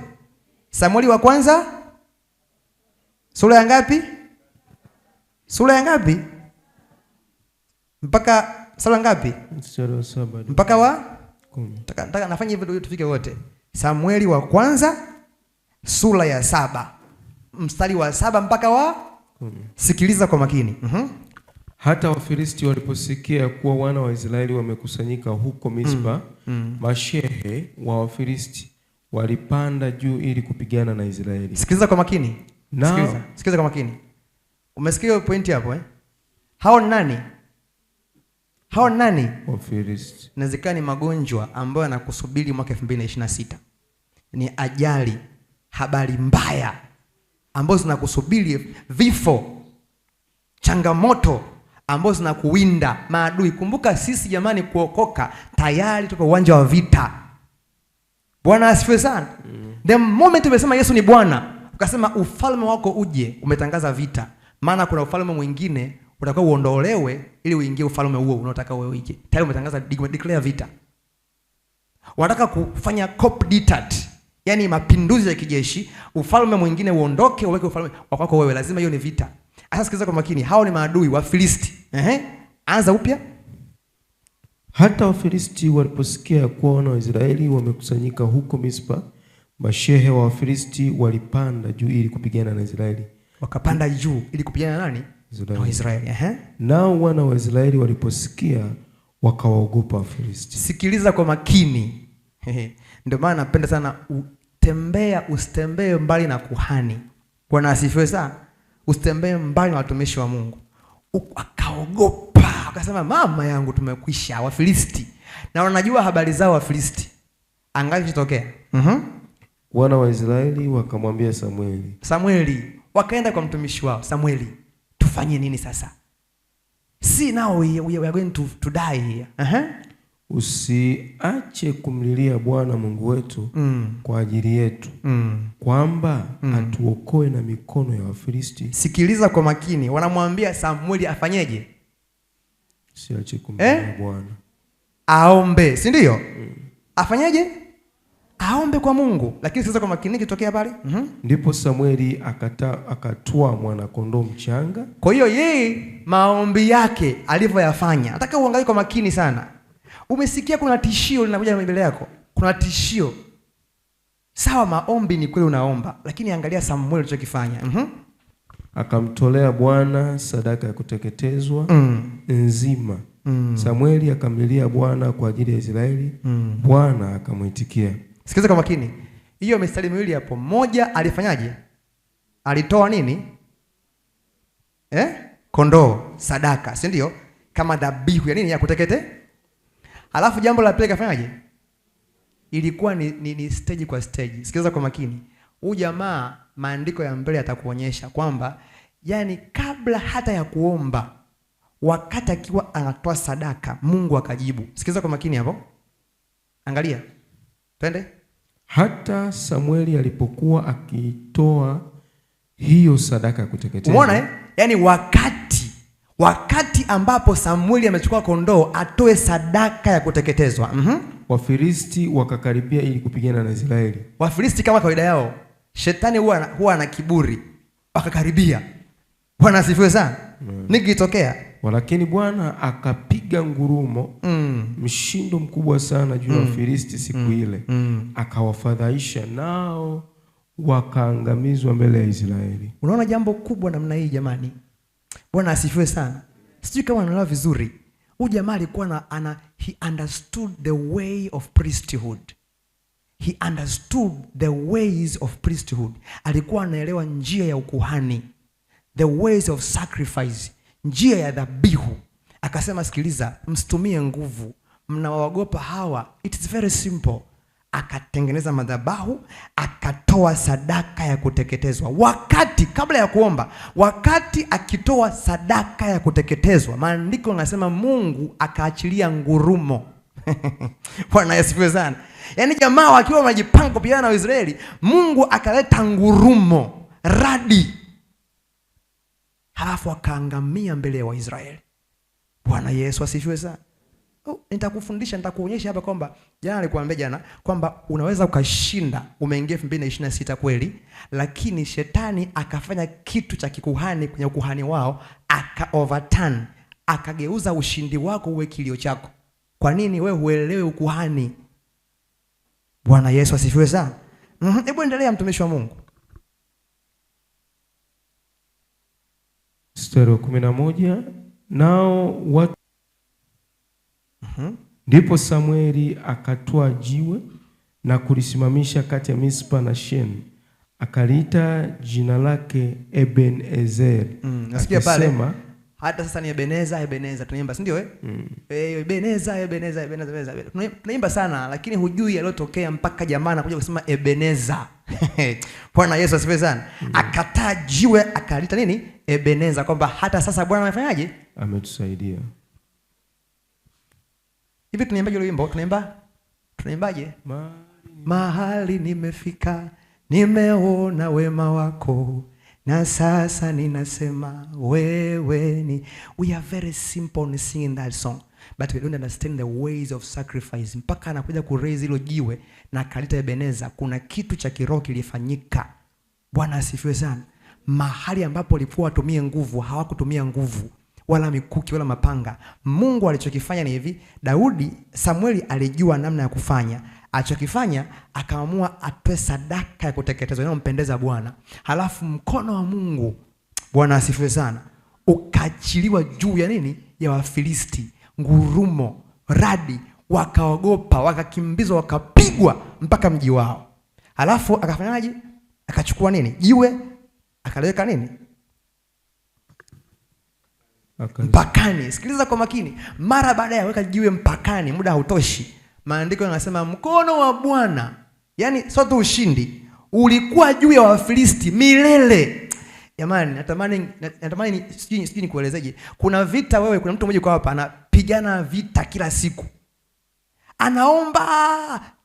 Samueli wa kwanza sura ya ngapi? Sura ya ngapi? Mpaka sura ngapi? Mstari wa 7 mpaka wa 10. Nataka nafanya hivyo tufike wote. Samueli wa kwanza sura ya 7 mstari wa 7 mpaka wa 10. Sikiliza kwa makini. Hata Wafilisti waliposikia kuwa wana wa Israeli wamekusanyika huko Mispa, mashehe wa Wafilisti walipanda juu ili kupigana na Israeli. Sikiliza kwa makini. Sikiliza kwa makini. Umesikia hiyo pointi hapo Hao nani? Hao nani? Wafilisti. Inawezekana ni magonjwa ambayo yanakusubiri mwaka 2026. Ni ajali, habari mbaya ambazo zinakusubiri, vifo, changamoto ambazo zinakuwinda, maadui. Kumbuka sisi jamani, kuokoka tayari tuko uwanja wa vita. Bwana asifiwe sana. The moment umesema Yesu ni Bwana, ukasema ufalme wako uje, umetangaza vita. Maana kuna ufalme mwingine utakao uondolewe ili uingie ufalme huo unaotaka wewe uje. Tayari umetangaza, declare vita. Wanataka kufanya coup d'etat, yani mapinduzi ya kijeshi, ufalme mwingine uondoke uweke ufalme wako wewe. Lazima hiyo ni vita. Sasa sikiliza kwa makini. Hao ni maadui wa Filisti. Anza upya. Hata Wafilisti waliposikia kuwa wana wa Israeli wamekusanyika huko Mispa, mashehe wa Wafilisti walipanda juu ili kupigana na Israeli. Wakapanda juu ili kupigana na nani? Na Israeli. Nao wana wa Israeli waliposikia wakawaogopa Wafilisti. Sikiliza kwa makini. Ndio maana napenda sana usitembee mbali na kuhani. Bwana asifiwe sana. Usitembee mbali na watumishi wa Mungu. Akaogopa, akasema mama yangu tumekwisha Wafilisti. Na wanajua habari zao Wafilisti. Angalia kitokea. Wana wa Israeli wakamwambia Samueli, wakaenda kwa mtumishi wao, Samueli, tufanye nini sasa? See now we are going to die here. Usiache kumlilia Bwana Mungu wetu kwa ajili yetu, kwamba atuokoe na mikono ya Wafilisti. Sikiliza kwa makini. Wanamwambia Samueli afanyeje? Usiache kumlilia Bwana. Aombe, si ndio? Afanyeje? Aombe kwa Mungu. Lakini sikiliza kwa makini kitokea pale. Ndipo Samueli akatoa mwana kondoo mchanga. Kwa hiyo yeye maombi yake alivyoyafanya, nataka uangalie kwa makini sana. Umesikia kuna tishio linakuja mbele yako. Kuna tishio. Sawa, maombi ni kweli unaomba, lakini angalia Samueli alichokifanya. Akamtolea Bwana sadaka ya kuteketezwa nzima. Samueli akamlilia Bwana kwa ajili ya Israeli. Bwana akamwitikia. Sikiliza kwa makini. Hiyo mistari miwili hapo. Moja alifanyaje? Alitoa nini? Kondoo, sadaka, si ndio? Kama dhabihu ya nini? Ya kutekete. Alafu jambo la pili kafanyaje? Ilikuwa ni stage kwa stage. Sikiliza kwa makini. Huyu jamaa, maandiko ya mbele yatakuonyesha kwamba yani kabla hata ya kuomba, wakati akiwa anatoa sadaka, Mungu akajibu. Sikiliza kwa makini hapo. Angalia. Twende. hata Samueli alipokuwa akitoa hiyo sadaka ya kuteketezwa. Umeona Yaani wakati ambapo Samueli amechukua kondoo atoe sadaka ya kuteketezwa. Wafilisti wakakaribia ili kupigana na Israeli. Wafilisti kama kawaida yao, shetani huwa ana kiburi. Wakakaribia. Bwana asifiwe sana. Nikitokea Walakini Bwana akapiga ngurumo, mshindo mkubwa sana juu ya Wafilisti siku ile, akawafadhaisha nao wakaangamizwa mbele ya Israeli. Unaona jambo kubwa namna hii jamani. Bwana asifiwe sana. Sijui kama unaelewa vizuri. Huyu jamaa alikuwa he understood the way of priesthood. He understood the ways of priesthood. Alikuwa anaelewa njia ya ukuhani, the ways of sacrifice, njia ya dhabihu. Akasema sikiliza, msitumie nguvu, mnawaogopa hawa. It is very simple. Akatengeneza madhabahu, akatoa sadaka ya kuteketezwa. Kabla ya kuomba, wakati akitoa sadaka ya kuteketezwa, maandiko yanasema Mungu akaachilia ngurumo. Bwana asifiwe sana. Yaani jamaa wakiwa wamejipanga kupigana na Waisraeli, Mungu akaleta ngurumo, radi, halafu akaangamia mbele ya Waisraeli. Bwana Yesu asifiwe sana. Nitakufundisha, nitakuonyesha hapa kwamba jana nilikwambia jana kwamba unaweza ukashinda. Umeingia 2026 kweli, lakini shetani akafanya kitu cha kikuhani kwenye ukuhani wao, overturn, akageuza ushindi wako uwe kilio chako. Kwa nini wewe huelewi ukuhani? Bwana Yesu asifiwe sana. Hebu endelea mtumishi wa Mungu. Mstari wa 11, nao watu ndipo Samueli akatwaa jiwe na kulisimamisha kati ya Mispa na Sheni, akaliita jina lake Ebenezer. Nasikia pale hata sasa ni Ebeneza tunaimba, si ndio Ebeneza. Tunaimba sana, lakini hujui yaliyotokea mpaka jamaa anakuja kusema Ebeneza. Bwana Yesu asifiwe sana. Akataa jiwe akaliita nini? Ebeneza, kwamba hata sasa Bwana amefanyaje? Ametusaidia. Hivi tunaimbaje ile wimbo? Tunaimbaje? Mahali nimefika, nimeona wema wako, na sasa ninasema wewe ni. We are very simple in singing that song, but we don't understand the ways of sacrifice. Mpaka anakuja kuraise hilo jiwe na kalita Ebeneza, kuna kitu cha kiroho kilifanyika. Bwana asifiwe sana. Mahali ambapo walikuwa watumie nguvu, hawakutumia nguvu wala mikuki wala mapanga. Mungu alichokifanya ni hivi. Samueli alijua namna ya kufanya. Alichokifanya, akaamua atoe sadaka ya kuteketezwa inayompendeza Bwana. Halafu mkono wa Mungu, Bwana asifiwe sana, ukaachiliwa juu ya nini? Ya Wafilisti. Ngurumo, radi, wakaogopa, wakakimbizwa, wakapigwa mpaka mji wao. Halafu akafanyaje? Akachukua nini? Jiwe, akaliweka nini? Mpakani. Sikiliza kwa makini. Mara baada ya weka jiwe mpakani, muda hautoshi, maandiko yanasema mkono wa Bwana, yani sio tu ushindi, ulikuwa juu ya Wafilisti milele. Jamani, natamani sijui nikuelezeje. Kuna vita wewe, kuna mtu mmoja kwa hapa anapigana vita kila siku. Anaomba,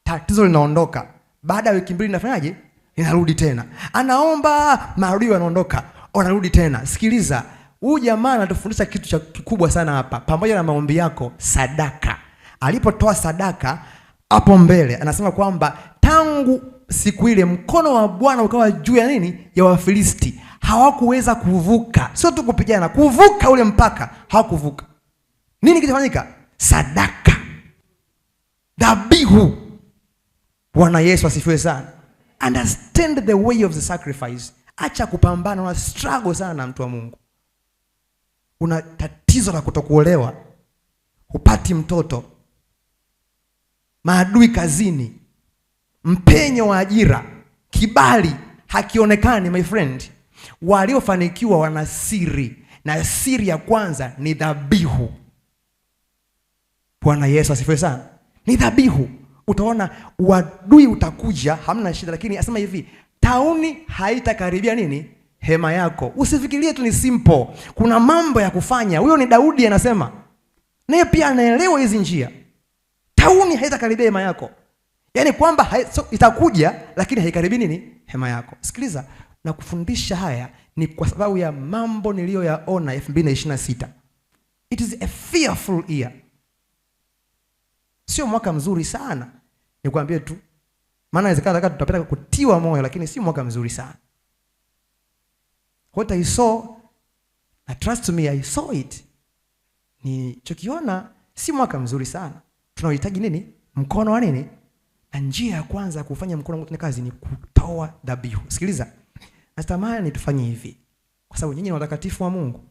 tatizo linaondoka. Baada ya wiki mbili linafanyaje? Linarudi tena. Anaomba, maadui wanaondoka, wanarudi tena. Sikiliza, huyu jamaa anatufundisha kitu cha kikubwa sana hapa. Pamoja na maombi yako, sadaka. Alipotoa sadaka hapo mbele, anasema kwamba tangu siku ile mkono wa Bwana ukawa juu ya nini? Ya Wafilisti. Hawakuweza kuvuka. Sio tu kupigana, kuvuka ule mpaka hawakuvuka. Nini kilifanyika? Sadaka, dhabihu. Bwana Yesu asifiwe sana. Understand the way of the sacrifice. Acha kupambana, una struggle sana na mtu wa Mungu. Una tatizo la kutokuolewa, hupati mtoto, maadui kazini, mpenyo wa ajira, kibali hakionekani. My friend, waliofanikiwa wana siri, na siri ya kwanza ni dhabihu. Bwana Yesu asifiwe sana. Ni dhabihu. Utaona wadui utakuja, hamna shida, lakini asema hivi, tauni haitakaribia nini? Hema yako. Usifikirie tu ni simple. Kuna mambo ya kufanya. Huyo ni Daudi anasema. Naye pia anaelewa hizi njia. Tauni haitakaribia hema yako. Yaani kwamba itakuja lakini haikaribi nini? Hema yako. Sikiliza, na kufundisha haya ni kwa sababu ya mambo niliyoyaona 2026. It is a fearful year. Sio mwaka mzuri sana. Nikwambie tu. Maana inawezekana tutapata kutiwa moyo, lakini si mwaka mzuri sana. What I saw, I trust me, I saw it. Nilichokiona si mwaka mzuri sana. Tunahitaji nini? Mkono wa nini? Na njia ya kwanza ya kufanya mkono wa Mungu kazi ni kutoa dhabihu. Sikiliza. Natamani tufanye hivi. Kwa sababu nyinyi ni watakatifu wa Mungu.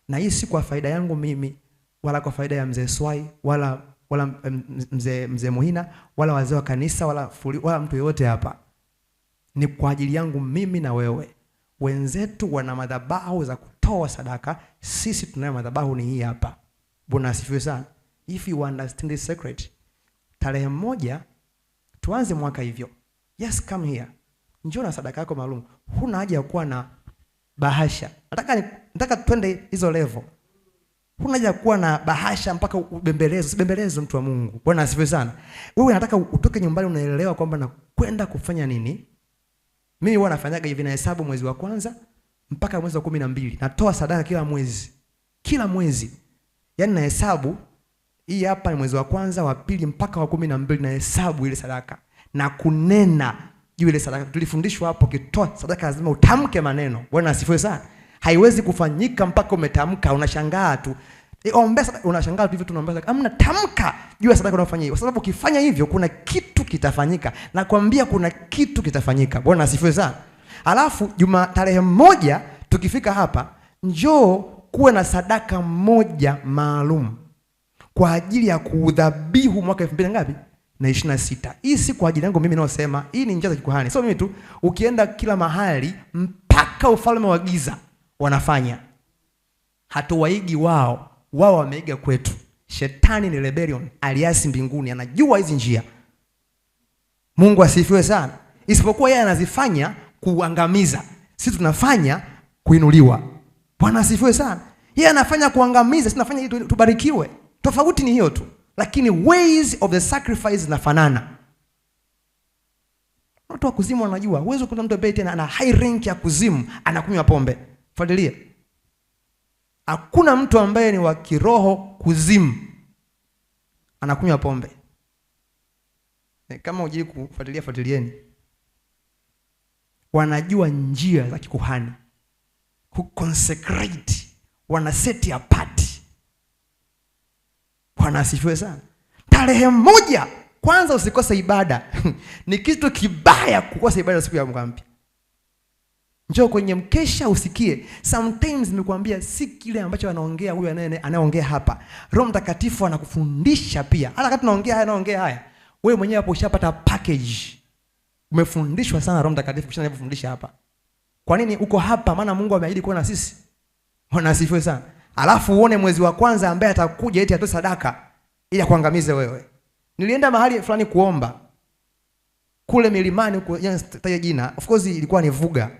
Na hii si kwa faida yangu mimi, wala kwa faida ya mzee Swai, wala mzee Muhina, wala wazee wa kanisa, wala mtu yote hapa. Ni kwa ajili yangu mimi na wewe. Wenzetu wana madhabahu za kutoa sadaka, sisi tunayo madhabahu ni hii hapa. Bwana asifiwe sana. If you understand this secret, tarehe 1 tuanze mwaka hivyo. Yes, come here. Njoo na sadaka yako maalum. Huna haja ya kuwa na bahasha. Nataka twende hizo level. Huna haja ya kuwa na bahasha mpaka ubembelezo. Usibembelezo mtu wa Mungu. Bwana asifiwe sana. Wewe unataka utoke nyumbani unaelewa kwamba na kwenda kufanya nini? Mimi huwa nafanyaga hivi, na hesabu mwezi wa kwanza mpaka mwezi wa 12. Natoa sadaka kila mwezi. Kila mwezi. Yaani na hesabu hii hapa ni mwezi wa kwanza, wa pili mpaka wa 12, na hesabu ile sadaka. Na kunena juu ile sadaka. Tulifundishwa hapo ukitoa sadaka lazima utamke maneno. Bwana asifiwe sana. Haiwezi kufanyika mpaka umetamka. Unashangaa tu. Omba sadaka, unashangaa tu hivyo tunaomba sadaka. Amna, tamka juu ya sadaka unayofanya hiyo. Kwa sababu ukifanya hivyo kuna kitu kitafanyika. Nakwambia kuna kitu kitafanyika. Bwana asifiwe sana. Alafu tarehe 1 tukifika hapa, njoo kuwe na sadaka moja maalum kwa ajili ya kuudhabihu mwaka 2026. Hii si kwa ajili yangu mimi naosema, hii ni njia za kikuhani. Sio mimi tu, ukienda kila mahali mpaka ufalme wa giza wanafanya. Hatuwaigi wao wameiga kwetu. Shetani ni rebellion, aliasi mbinguni, anajua hizi njia. Mungu asifiwe sana. Isipokuwa yeye anazifanya kuangamiza, sisi tunafanya kuinuliwa. Bwana asifiwe sana. Yeye anafanya kuangamiza, sisi tunafanya ili tubarikiwe. Tofauti ni hiyo tu, lakini ways of the sacrifice zinafanana. Watu wa kuzimu wanajua. Uwezo kuna mtu ambaye tena ana high rank ya kuzimu anakunywa pombe. Fuatilia. Hakuna mtu ambaye ni wa kiroho kuzimu anakunywa pombe. Kama hujui kufuatilia, fuatilieni. Wanajua njia za kikuhani. Consecrate, wana set apart. Bwana asifiwe sana. Tarehe 1 kwanza usikose ibada. Ni kitu kibaya kukosa ibada siku ya mwaka mpya. Njoo kwenye mkesha usikie. Sometimes nimekuambia si kile ambacho anaongea huyu anayeongea hapa. Roho Mtakatifu anakufundisha pia. Hata kama tunaongea haya, wewe mwenyewe hapo ushapata package. Umefundishwa sana Roho Mtakatifu kisha anakufundisha hapa. Kwa nini uko hapa? Maana Mungu ameahidi kuwa na sisi. Bwana asifiwe sana. Alafu uone mwezi wa kwanza ambaye atakuja eti atoe sadaka ili kuangamize wewe. Nilienda mahali fulani kuomba. Kule milimani huko, taja jina. Of course ilikuwa ni Vuga.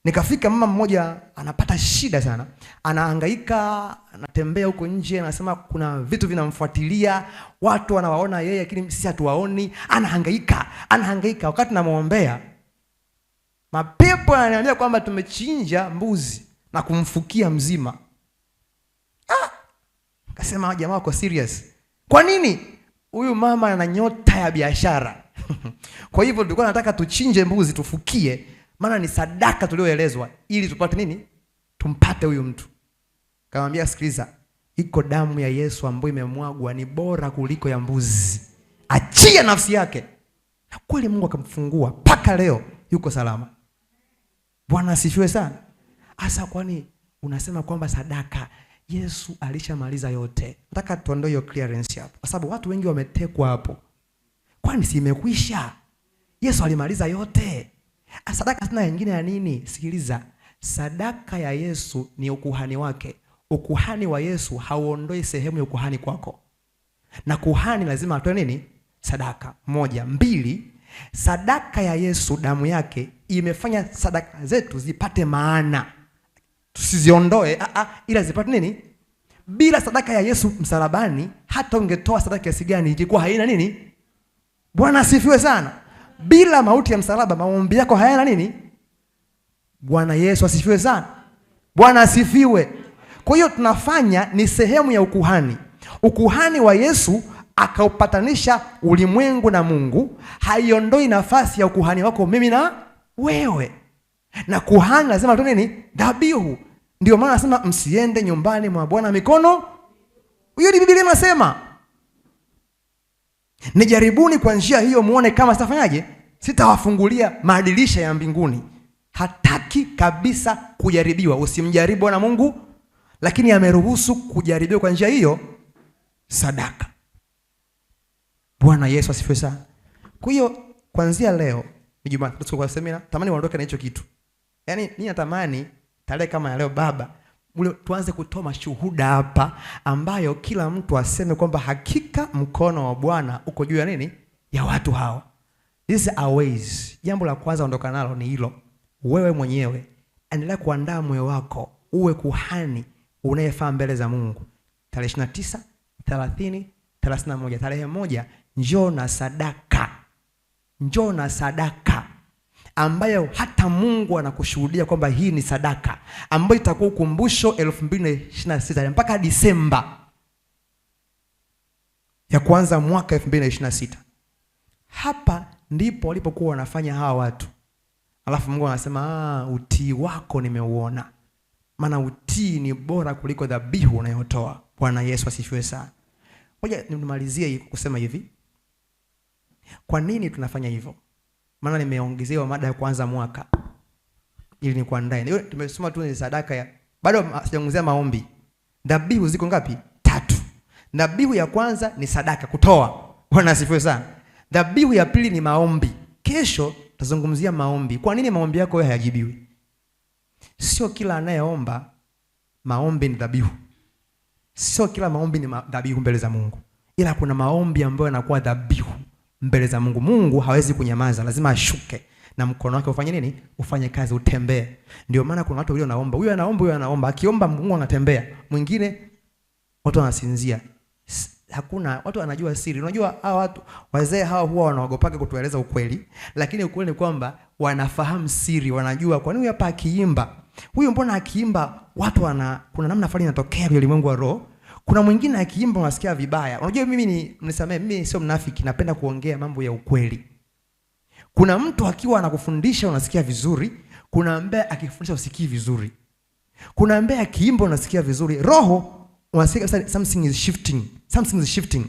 Nikafika, mama mmoja anapata shida sana. Anahangaika, anatembea huko nje, anasema kuna vitu vinamfuatilia, watu wanawaona yeye lakini sisi hatuwaoni. Anahangaika. Wakati namuombea, mapepo yananiambia kwamba tumechinja mbuzi na kumfukia mzima. Akasema jamaa wako serious. Kwa nini? Huyu mama ana nyota ya biashara. Kwa hivyo tulikuwa nataka tuchinje mbuzi tufukie, maana ni sadaka tulioelezwa ili tupate nini? Tumpate huyu mtu. Kamwambia sikiliza, iko damu ya Yesu ambayo imemwagwa ni bora kuliko ya mbuzi. Achia nafsi yake. Na kweli Mungu akamfungua, mpaka leo yuko salama. Bwana asifiwe sana. Asa kwani unasema kwamba sadaka Yesu alishamaliza yote? Nataka tuondoe hiyo clearance hapo, kwa sababu watu wengi wametekwa hapo. Kwani si imekwisha? Yesu alimaliza yote. Sadaka sina nyingine ya nini? Sikiliza. Sadaka ya Yesu ni ukuhani wake. Ukuhani wa Yesu hauondoi sehemu ya ukuhani kwako. Na kuhani lazima atoe nini? Sadaka. 1, 2, sadaka ya Yesu, damu yake imefanya sadaka zetu zipate maana. Tusiziondoe, ila zipate nini? Bila sadaka ya Yesu msalabani, hata ungetoa sadaka kiasi gani ilikuwa haina nini? Bwana asifiwe sana. Bila mauti ya msalaba maombi yako hayana nini? Bwana Yesu asifiwe sana. Bwana asifiwe. Kwa hiyo tunafanya ni sehemu ya ukuhani. Ukuhani wa Yesu akaupatanisha ulimwengu na Mungu, haiondoi nafasi ya ukuhani wako mimi na wewe. Na kuhani lazima atoe nini? Dhabihu. Ndio maana nasema msiende nyumbani mwa Bwana mikono. Hiyo ni Biblia inasema. Nijaribuni kwa njia hiyo muone kama sitafanyaje? Sitawafungulia madirisha ya mbinguni. Hataki kabisa kujaribiwa. Usimjaribu Bwana Mungu, lakini ameruhusu kujaribiwa kwa njia hiyo, sadaka. Bwana Yesu asifiwe sana. Kwa hiyo kuanzia leo ni Jumatatu tuko kwa semina, tamani waondoke na hicho kitu. Yaani mimi natamani tarehe kama ya leo baba, tuanze kutoa mashuhuda hapa ambayo kila mtu aseme kwamba hakika mkono wa Bwana uko juu ya nini? Ya watu hawa. This is our ways. Jambo la kwanza ondoka nalo ni hilo. Wewe mwenyewe endelea kuandaa moyo wako uwe kuhani unayefaa mbele za Mungu. Tarehe 29, 30, 31, tarehe 1 njoo na sadaka. Njoo na sadaka ambayo hata Mungu anakushuhudia kwamba hii ni sadaka ambayo itakuwa ukumbusho 2026 mpaka Disemba ya kwanza mwaka 2026. Hapa ndipo walipokuwa wanafanya hawa watu. Alafu Mungu anasema utii wako nimeuona. Maana utii ni bora kuliko dhabihu unayotoa. Bwana Yesu asifiwe sana. Ngoja nimalizie kusema hivi. Kwa nini tunafanya hivyo? Maana nimeongezewa mada ya kwanza mwaka ili ni kuandae. Leo tumesoma tu ni sadaka ya bado sijaongezea maombi. Dhabihu ziko ngapi? 3. Dhabihu ya kwanza ni sadaka kutoa. Bwana asifiwe sana. Dhabihu ya pili ni maombi. Kesho tazungumzia maombi. Kwa nini maombi yako wewe hayajibiwi? Sio kila anayeomba maombi ni dhabihu. Sio kila maombi ni dhabihu mbele za Mungu. Ila kuna maombi ambayo yanakuwa dhabihu mbele za Mungu. Mungu hawezi kunyamaza, lazima ashuke na mkono wake ufanye nini? Ufanye kazi, utembee. Ndio maana kuna watu wanaomba, huyu anaomba, huyu anaomba, akiomba Mungu anatembea. Mwingine watu wanasinzia. Hakuna watu wanajua siri. Unajua hawa watu wazee hawa huwa wanaogopaga kutueleza ukweli, lakini ukweli ni kwamba wanafahamu siri, wanajua kwa nini hapa akiimba. Huyu mbona akiimba watu kuna namna fulani inatokea kwa ulimwengu wa roho. Kuna mwingine akiimba unasikia vibaya. Unajua mnisamee, mimi sio mnafiki, napenda kuongea mambo ya ukweli. Kuna mtu akiwa anakufundisha unasikia vizuri, kuna ambaye akifundisha usikii vizuri. Kuna ambaye akiimba unasikia vizuri. Roho unasikia something is shifting. Something is shifting.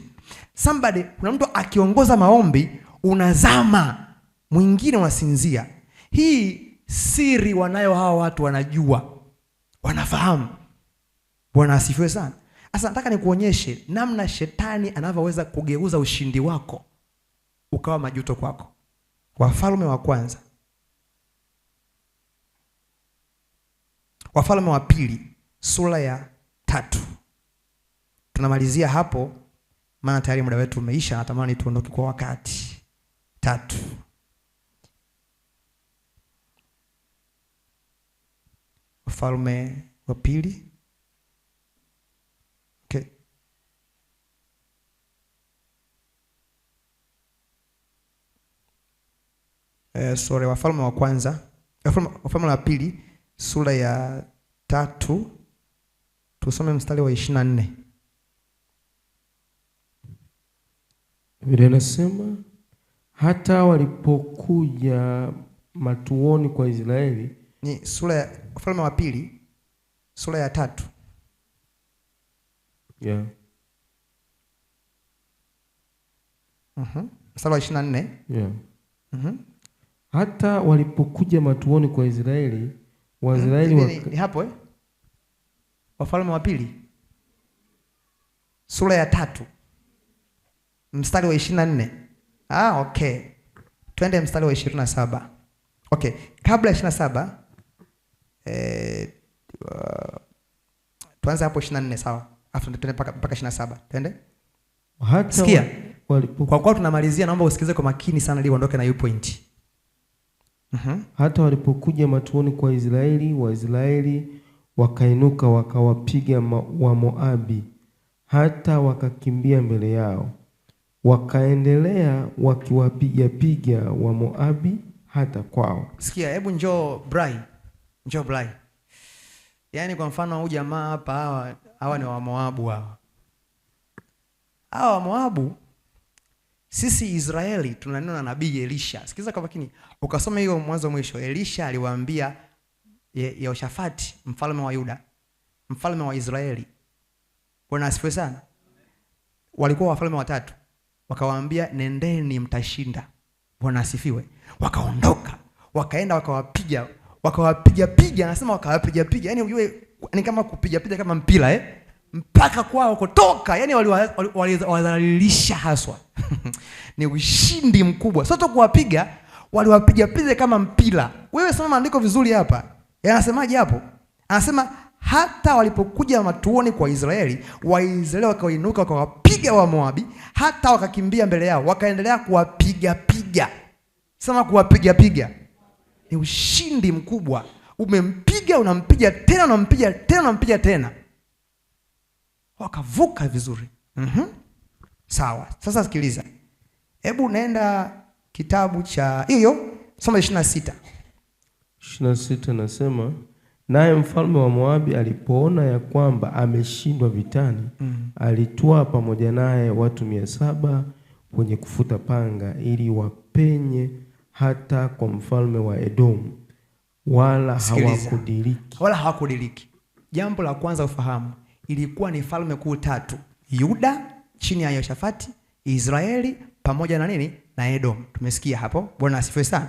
Kuna mtu akiongoza maombi unazama, mwingine unasinzia. Hii siri wanayo hawa watu, wanajua, wanafahamu. Bwana asifiwe sana. Sasa nataka nikuonyeshe namna shetani anavyoweza kugeuza ushindi wako ukawa majuto kwako. Wafalme wa kwanza, Wafalme wa pili sura ya 3. Tunamalizia hapo maana tayari muda wetu umeisha, natamani tuondoke kwa wakati. 3. Wafalme wa pili. Okay. Wafalme wa kwanza, Wafalme wa pili sura ya 3 tusome mstari wa 24. Biblia inasema hata walipokuja matuoni kwa Israeli. Ni sura ya Wafalme wa pili sura ya 3. Yeah. Mstari wa 24. Yeah. Hata walipokuja matuoni kwa Israeli, Waisraeli ni hapo Wafalme wa pili sura ya 3 mstari wa 24. Okay. Twende mstari wa 27. Okay, kabla ya 27 tuanze hapo 24, sawa? Afu twende mpaka 27. Twende. Hata sikia. Kwa kuwa tunamalizia, naomba usikize kwa makini sana ili uondoke na hiyo point. Hata walipokuja matuoni kwa Israeli, Waisraeli wakainuka wakawapiga wa Moabi hata wakakimbia mbele yao. wakaendelea wakiwapiga wa Moabi hata kwao. Sikia, hebu njoo Brai. Yaani kwa mfano huyu jamaa hapa, hawa ni wa Moabu hawa. Hawa wa Moabu, sisi Israeli tunanena na nabii Elisha. Sikiza kwa makini. Ukasoma hiyo mwanzo mwisho. Elisha aliwaambia Yehoshafati, mfalme wa Yuda, mfalme wa Israeli. Bwana asifiwe sana. Walikuwa wafalme watatu. Wakawaambia nendeni mtashinda. Bwana asifiwe. Wakaondoka, wakaenda wakawapiga, anasema wakawapiga. Yaani unjue ni kama kupiga kama mpira mpaka kwao kutoka. Yaani waliwadhalilisha haswa. Ni ushindi mkubwa. Sio tu kuwapiga, waliwapiga kama mpira. Wewe soma maandiko vizuri hapa. Yanasemaje hapo? Anasema hata walipokuja matuoni kwa Israeli, Waisraeli wakainuka wakawapiga wa Moabi, hata wakakimbia mbele yao, wakaendelea kuwapiga. Sema kuwapiga. Ni ushindi mkubwa. Umempiga, unampiga tena, unampiga tena. Wakavuka vizuri. Sawa. Sasa sikiliza. Hebu naenda kitabu cha hiyo, soma 26. 26 nasema, naye mfalme wa Moabi alipoona ya kwamba ameshindwa vitani, alitwaa pamoja naye watu 700 wenye kufuta panga, ili wapenye hata kwa mfalme wa Edomu, wala hawakudiriki. Jambo la kwanza ufahamu, ilikuwa ni falme kuu tatu: Yuda chini ya Yehoshafati, Israeli pamoja na nini? Na Edom. Tumesikia hapo. Bwana asifiwe sana.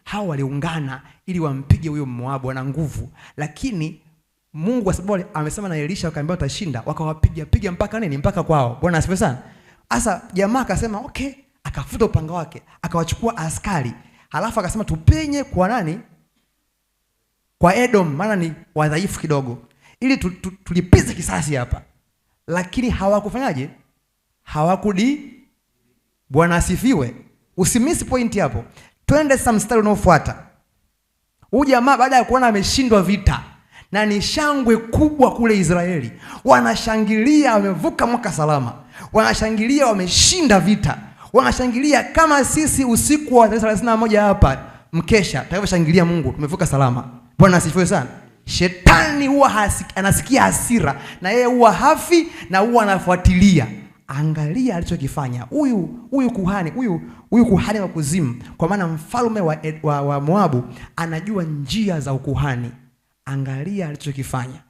Hao waliungana ili wampige huyo Moabu, ana nguvu. Lakini Mungu kwa sababu amesema na Elisha, wakaambia watashinda, wakawapiga mpaka nini? Mpaka kwao. Bwana asifiwe sana. Sasa jamaa akasema okay, akafuta upanga wake, akawachukua askari. Halafu akasema tupenye kwa nani? Kwa Edom, maana ni wadhaifu kidogo, ili tulipize kisasi hapa. Lakini hawakufanyaje? Bwana asifiwe. Usimisi point hapo. Twende sasa mstari unaofuata. Huyu jamaa baada ya kuona ameshindwa vita na ni shangwe kubwa kule Israeli, wanashangilia wamevuka mwaka salama, wanashangilia wameshinda vita, wanashangilia kama sisi usiku wa 31 hapa mkesha tunavyoshangilia Mungu tumevuka salama. Bwana asifiwe sana. Shetani huwa anasikia hasira, na yeye huwa hafi na huwa anafuatilia. Angalia alichokifanya huyu kuhani wa kuzimu, kwa maana mfalme wa Moabu anajua njia za ukuhani. Angalia alichokifanya.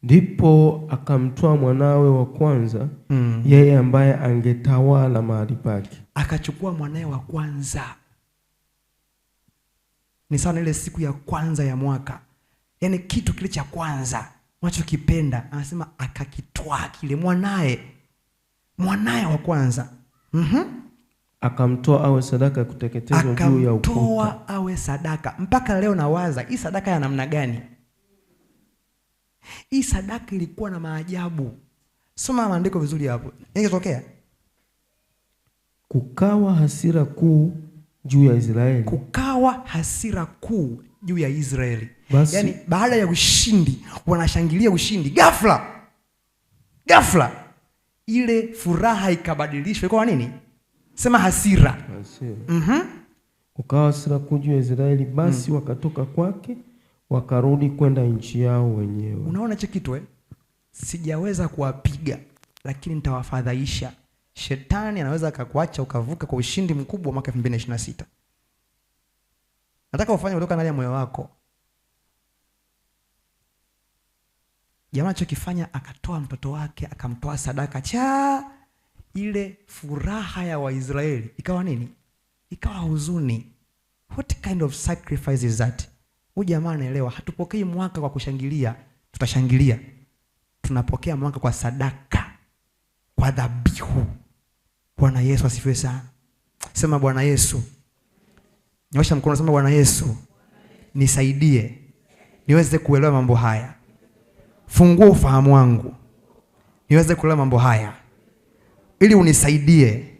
Ndipo akamtoa mwanawe wa kwanza, yeye ambaye angetawala mahali pake. Akachukua mwanawe wa kwanza. Ni sawa na ile siku ya kwanza ya mwaka. Yaani kitu kile cha kwanza unachokipenda, anasema akakitwaa kile mwanae wa kwanza. Akamtoa awe sadaka ya kuteketezwa juu ya ukuta. Akamtoa awe sadaka. Mpaka leo nawaza hii sadaka ya namna gani? Hii sadaka ilikuwa na maajabu. Soma maandiko vizuri hapo. Ingetokea kukawa hasira kuu juu ya Israeli. Kukawa hasira kuu juu ya Israeli. Yaani baada ya ushindi wanashangilia ushindi, ghafla ile furaha ikabadilishwa kwa nini? Sema hasira. Kukawa hasira kuu juu ya Israeli, basi wakatoka kwake wakarudi kwenda nchi yao wenyewe. Unaona hicho kitu sijaweza kuwapiga, lakini nitawafadhaisha. Shetani anaweza akakuacha ukavuka kwa ushindi mkubwa mwaka 2026. Nataka ufanye kutoka ndani ya moyo wako. Jamaa chokifanya, akatoa mtoto wake, akamtoa sadaka. Ile furaha ya Waisraeli ikawa nini? Ikawa huzuni. What kind of sacrifice is that? Huyu jamaa anaelewa, hatupokei mwaka kwa kushangilia, tutashangilia. Tunapokea mwaka kwa sadaka, kwa dhabihu. Bwana Yesu asifiwe sana. Sema Bwana Yesu. Nyosha mkono, sema Bwana Yesu, nisaidie niweze kuelewa mambo haya. Fungua ufahamu wangu niweze kuelewa mambo haya, ili unisaidie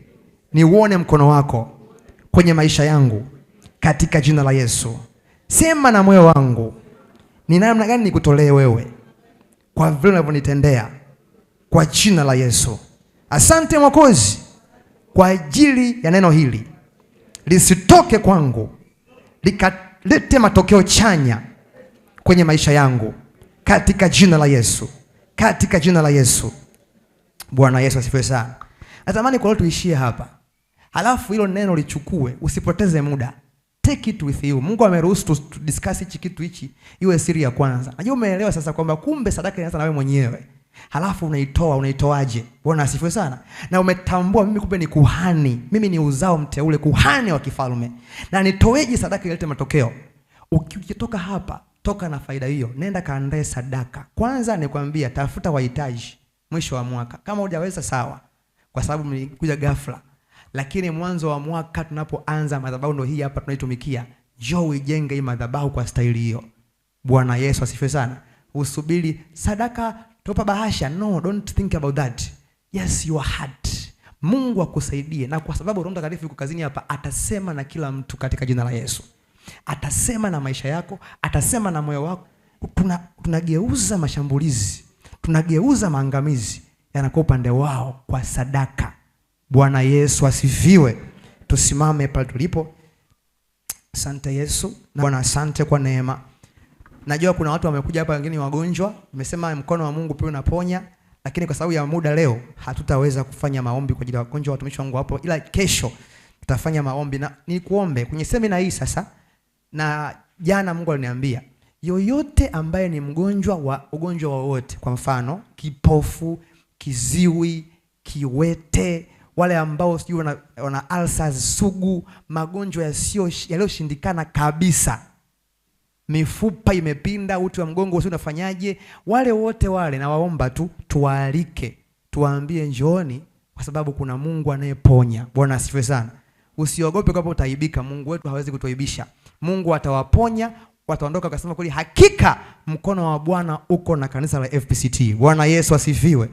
niuone mkono wako kwenye maisha yangu, katika jina la Yesu. Sema na moyo wangu, ni namna gani nikutolee wewe kwa vile unavyonitendea, kwa jina la Yesu. Asante Mwokozi kwa ajili ya neno hili, lisitoke kwangu likalete matokeo chanya kwenye maisha yangu, katika jina la Yesu, katika jina la Yesu. Bwana Yesu asifiwe sana. Natamani kwa leo tuishie hapa, halafu hilo neno lichukue, usipoteze muda. Take it with you. Mungu ameruhusu tu discuss hichi kitu hichi iwe siri ya kwanza. Najua umeelewa sasa kwamba kumbe sadaka inaanza na wewe mwenyewe. Halafu unaitoaje? Bwana asifiwe sana. Na umetambua mimi kumbe ni kuhani. Mimi ni uzao mteule, kuhani wa kifalme. Na nitoeje sadaka ilete matokeo? Ukitoka hapa, toka na faida hiyo. Nenda kaandae sadaka. Kwanza nikwambia, tafuta wahitaji mwisho wa mwaka. Kama hujaweza sawa, kwa sababu mlikuja ghafla. Lakini mwanzo wa mwaka tunapoanza madhabahu ndio hii hapa tunaitumikia. Njoo ujenge hii madhabahu kwa staili hiyo. Bwana Yesu asifiwe sana. Usubiri sadaka topa bahasha. No, don't think about that. Yes, your heart. Mungu akusaidie, na kwa sababu Roho Mtakatifu yuko kazini hapa, atasema na kila mtu katika jina la Yesu. Atasema na maisha yako, atasema na moyo wako. Tunageuza mashambulizi, tunageuza maangamizi yanakuwa upande wao kwa sadaka. Bwana Yesu asifiwe. Tusimame pale tulipo. Asante Yesu. Bwana, asante kwa neema. Najua kuna watu wamekuja hapa, wengine wagonjwa. Nimesema mkono wa Mungu pia unaponya, lakini kwa sababu ya muda leo hatutaweza kufanya maombi kwa ajili ya wagonjwa watumishi wangu hapo, ila kesho tutafanya maombi. Na nikuombe kwenye semina hii sasa, na jana Mungu aliniambia yoyote ambaye ni mgonjwa wa ugonjwa wowote, kwa mfano kipofu, kiziwi, kiwete, wale ambao sijui wana ulcers sugu, magonjwa yaliyoshindikana kabisa, mifupa imepinda, uti wa mgongo usio unafanyaje, wale wote wale na waomba tu tuwaalike, tuwaambie njooni, kwa sababu kuna Mungu anayeponya. Bwana asifiwe sana. Usiogope kwa utaibika, Mungu wetu hawezi kutuaibisha. Mungu atawaponya, wataondoka wakasema kweli hakika mkono wa Bwana uko na kanisa la FPCT. Bwana Yesu asifiwe.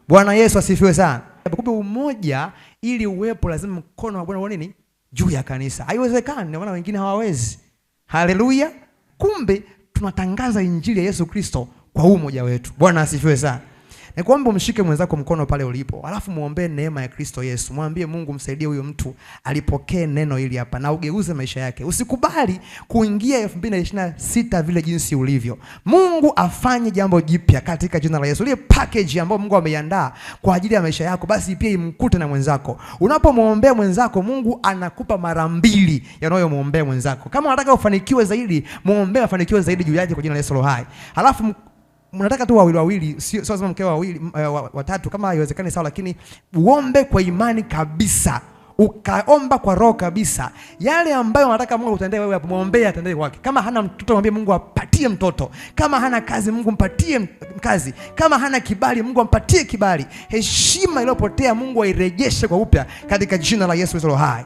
Bwana Yesu asifiwe sana. Kumbe umoja ili uwepo lazima mkono wa Bwana uone nini? Juu ya kanisa. Haiwezekani, na maana wengine hawawezi. Haleluya. Kumbe tunatangaza injili ya Yesu Kristo kwa umoja wetu. Bwana asifiwe sana. Nikuombe umshike mwenzako mkono pale ulipo, alafu muombe neema ya Kristo Yesu. Mwambie Mungu msaidie huyo mtu alipokee neno hili hapa na ugeuze maisha yake. Usikubali kuingia 2026 vile jinsi ulivyo. Mungu afanye jambo jipya katika jina la Yesu. Ile package ambayo Mungu ameiandaa kwa ajili ya maisha yako, basi pia imkute na mwenzako. Unapomwombea mwenzako, Mungu anakupa mara mbili yanayomwombea mwenzako. Kama unataka ufanikiwe zaidi, muombe afanikiwe zaidi juu yake kwa jina la Yesu hai. Alafu mnataka tu wawili, sio lazima mkeo wawili, watatu kama haiwezekani sawa, lakini uombe kwa imani kabisa. Ukaomba kwa roho kabisa. Yale ambayo unataka Mungu utendee wewe, muombe atendee kwake. Kama hana mtoto, mwambie Mungu apatie mtoto. Kama hana kazi, Mungu mpatie kazi. Kama hana kibali, Mungu ampatie kibali. Heshima iliyopotea Mungu airejeshe kwa upya katika jina la Yesu Kristo hai.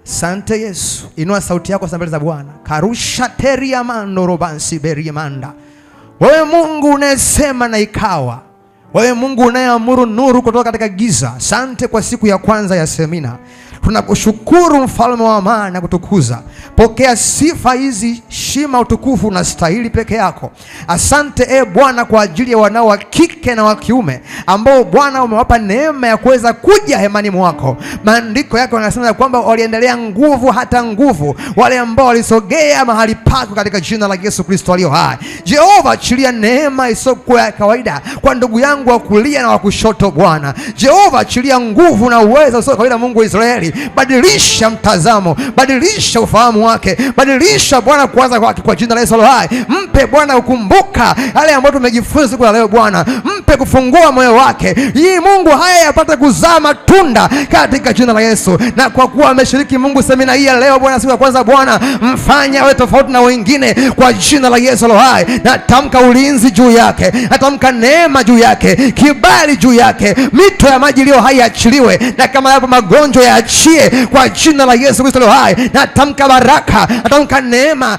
Asante Yesu. Inua sauti yako mbele za Bwana. Karusha teria mando robansi beria manda. Wewe Mungu unayesema na ikawa. Wewe Mungu unayeamuru nuru kutoka katika giza. Asante kwa siku ya kwanza ya semina. Tunakushukuru mfalme wa amani na kutukuza. Pokea sifa hizi, shima, utukufu na stahili peke yako. Asante Bwana kwa ajili ya wanao wa kike na wa kiume ambao Bwana umewapa neema ya kuweza kuja hemani mwako. Maandiko yako yanasema kwamba waliendelea nguvu hata nguvu wale ambao walisogea mahali pako katika jina la Yesu Kristo aliye hai. Jehova, achilia neema isiyokuwa ya kawaida kwa ndugu yangu wa kulia na wa kushoto Bwana. Jehova, achilia nguvu na uwezo usio kawaida Mungu wa Israeli. Badilisha mtazamo, badilisha ufahamu wake, badilisha Bwana kuanza kwake kwa jina la Yesu hai. Mpe Bwana ukumbuka yale ambayo tumejifunza kwa leo Bwana. Mpe kufungua moyo wake ili Mungu haya yapate kuzaa matunda katika jina la Yesu. Na kwa kuwa ameshiriki Mungu semina hii leo Bwana, siku ya kwanza Bwana, mfanye awe tofauti na wengine kwa jina la Yesu hai. Natamka ulinzi juu yake, natamka neema juu yake, kibali juu yake, mito ya maji iliyo hai achiliwe, na kama yapo magonjwa yaachie kwa jina la Yesu Kristo hai. Natamka baraka, natamka neema.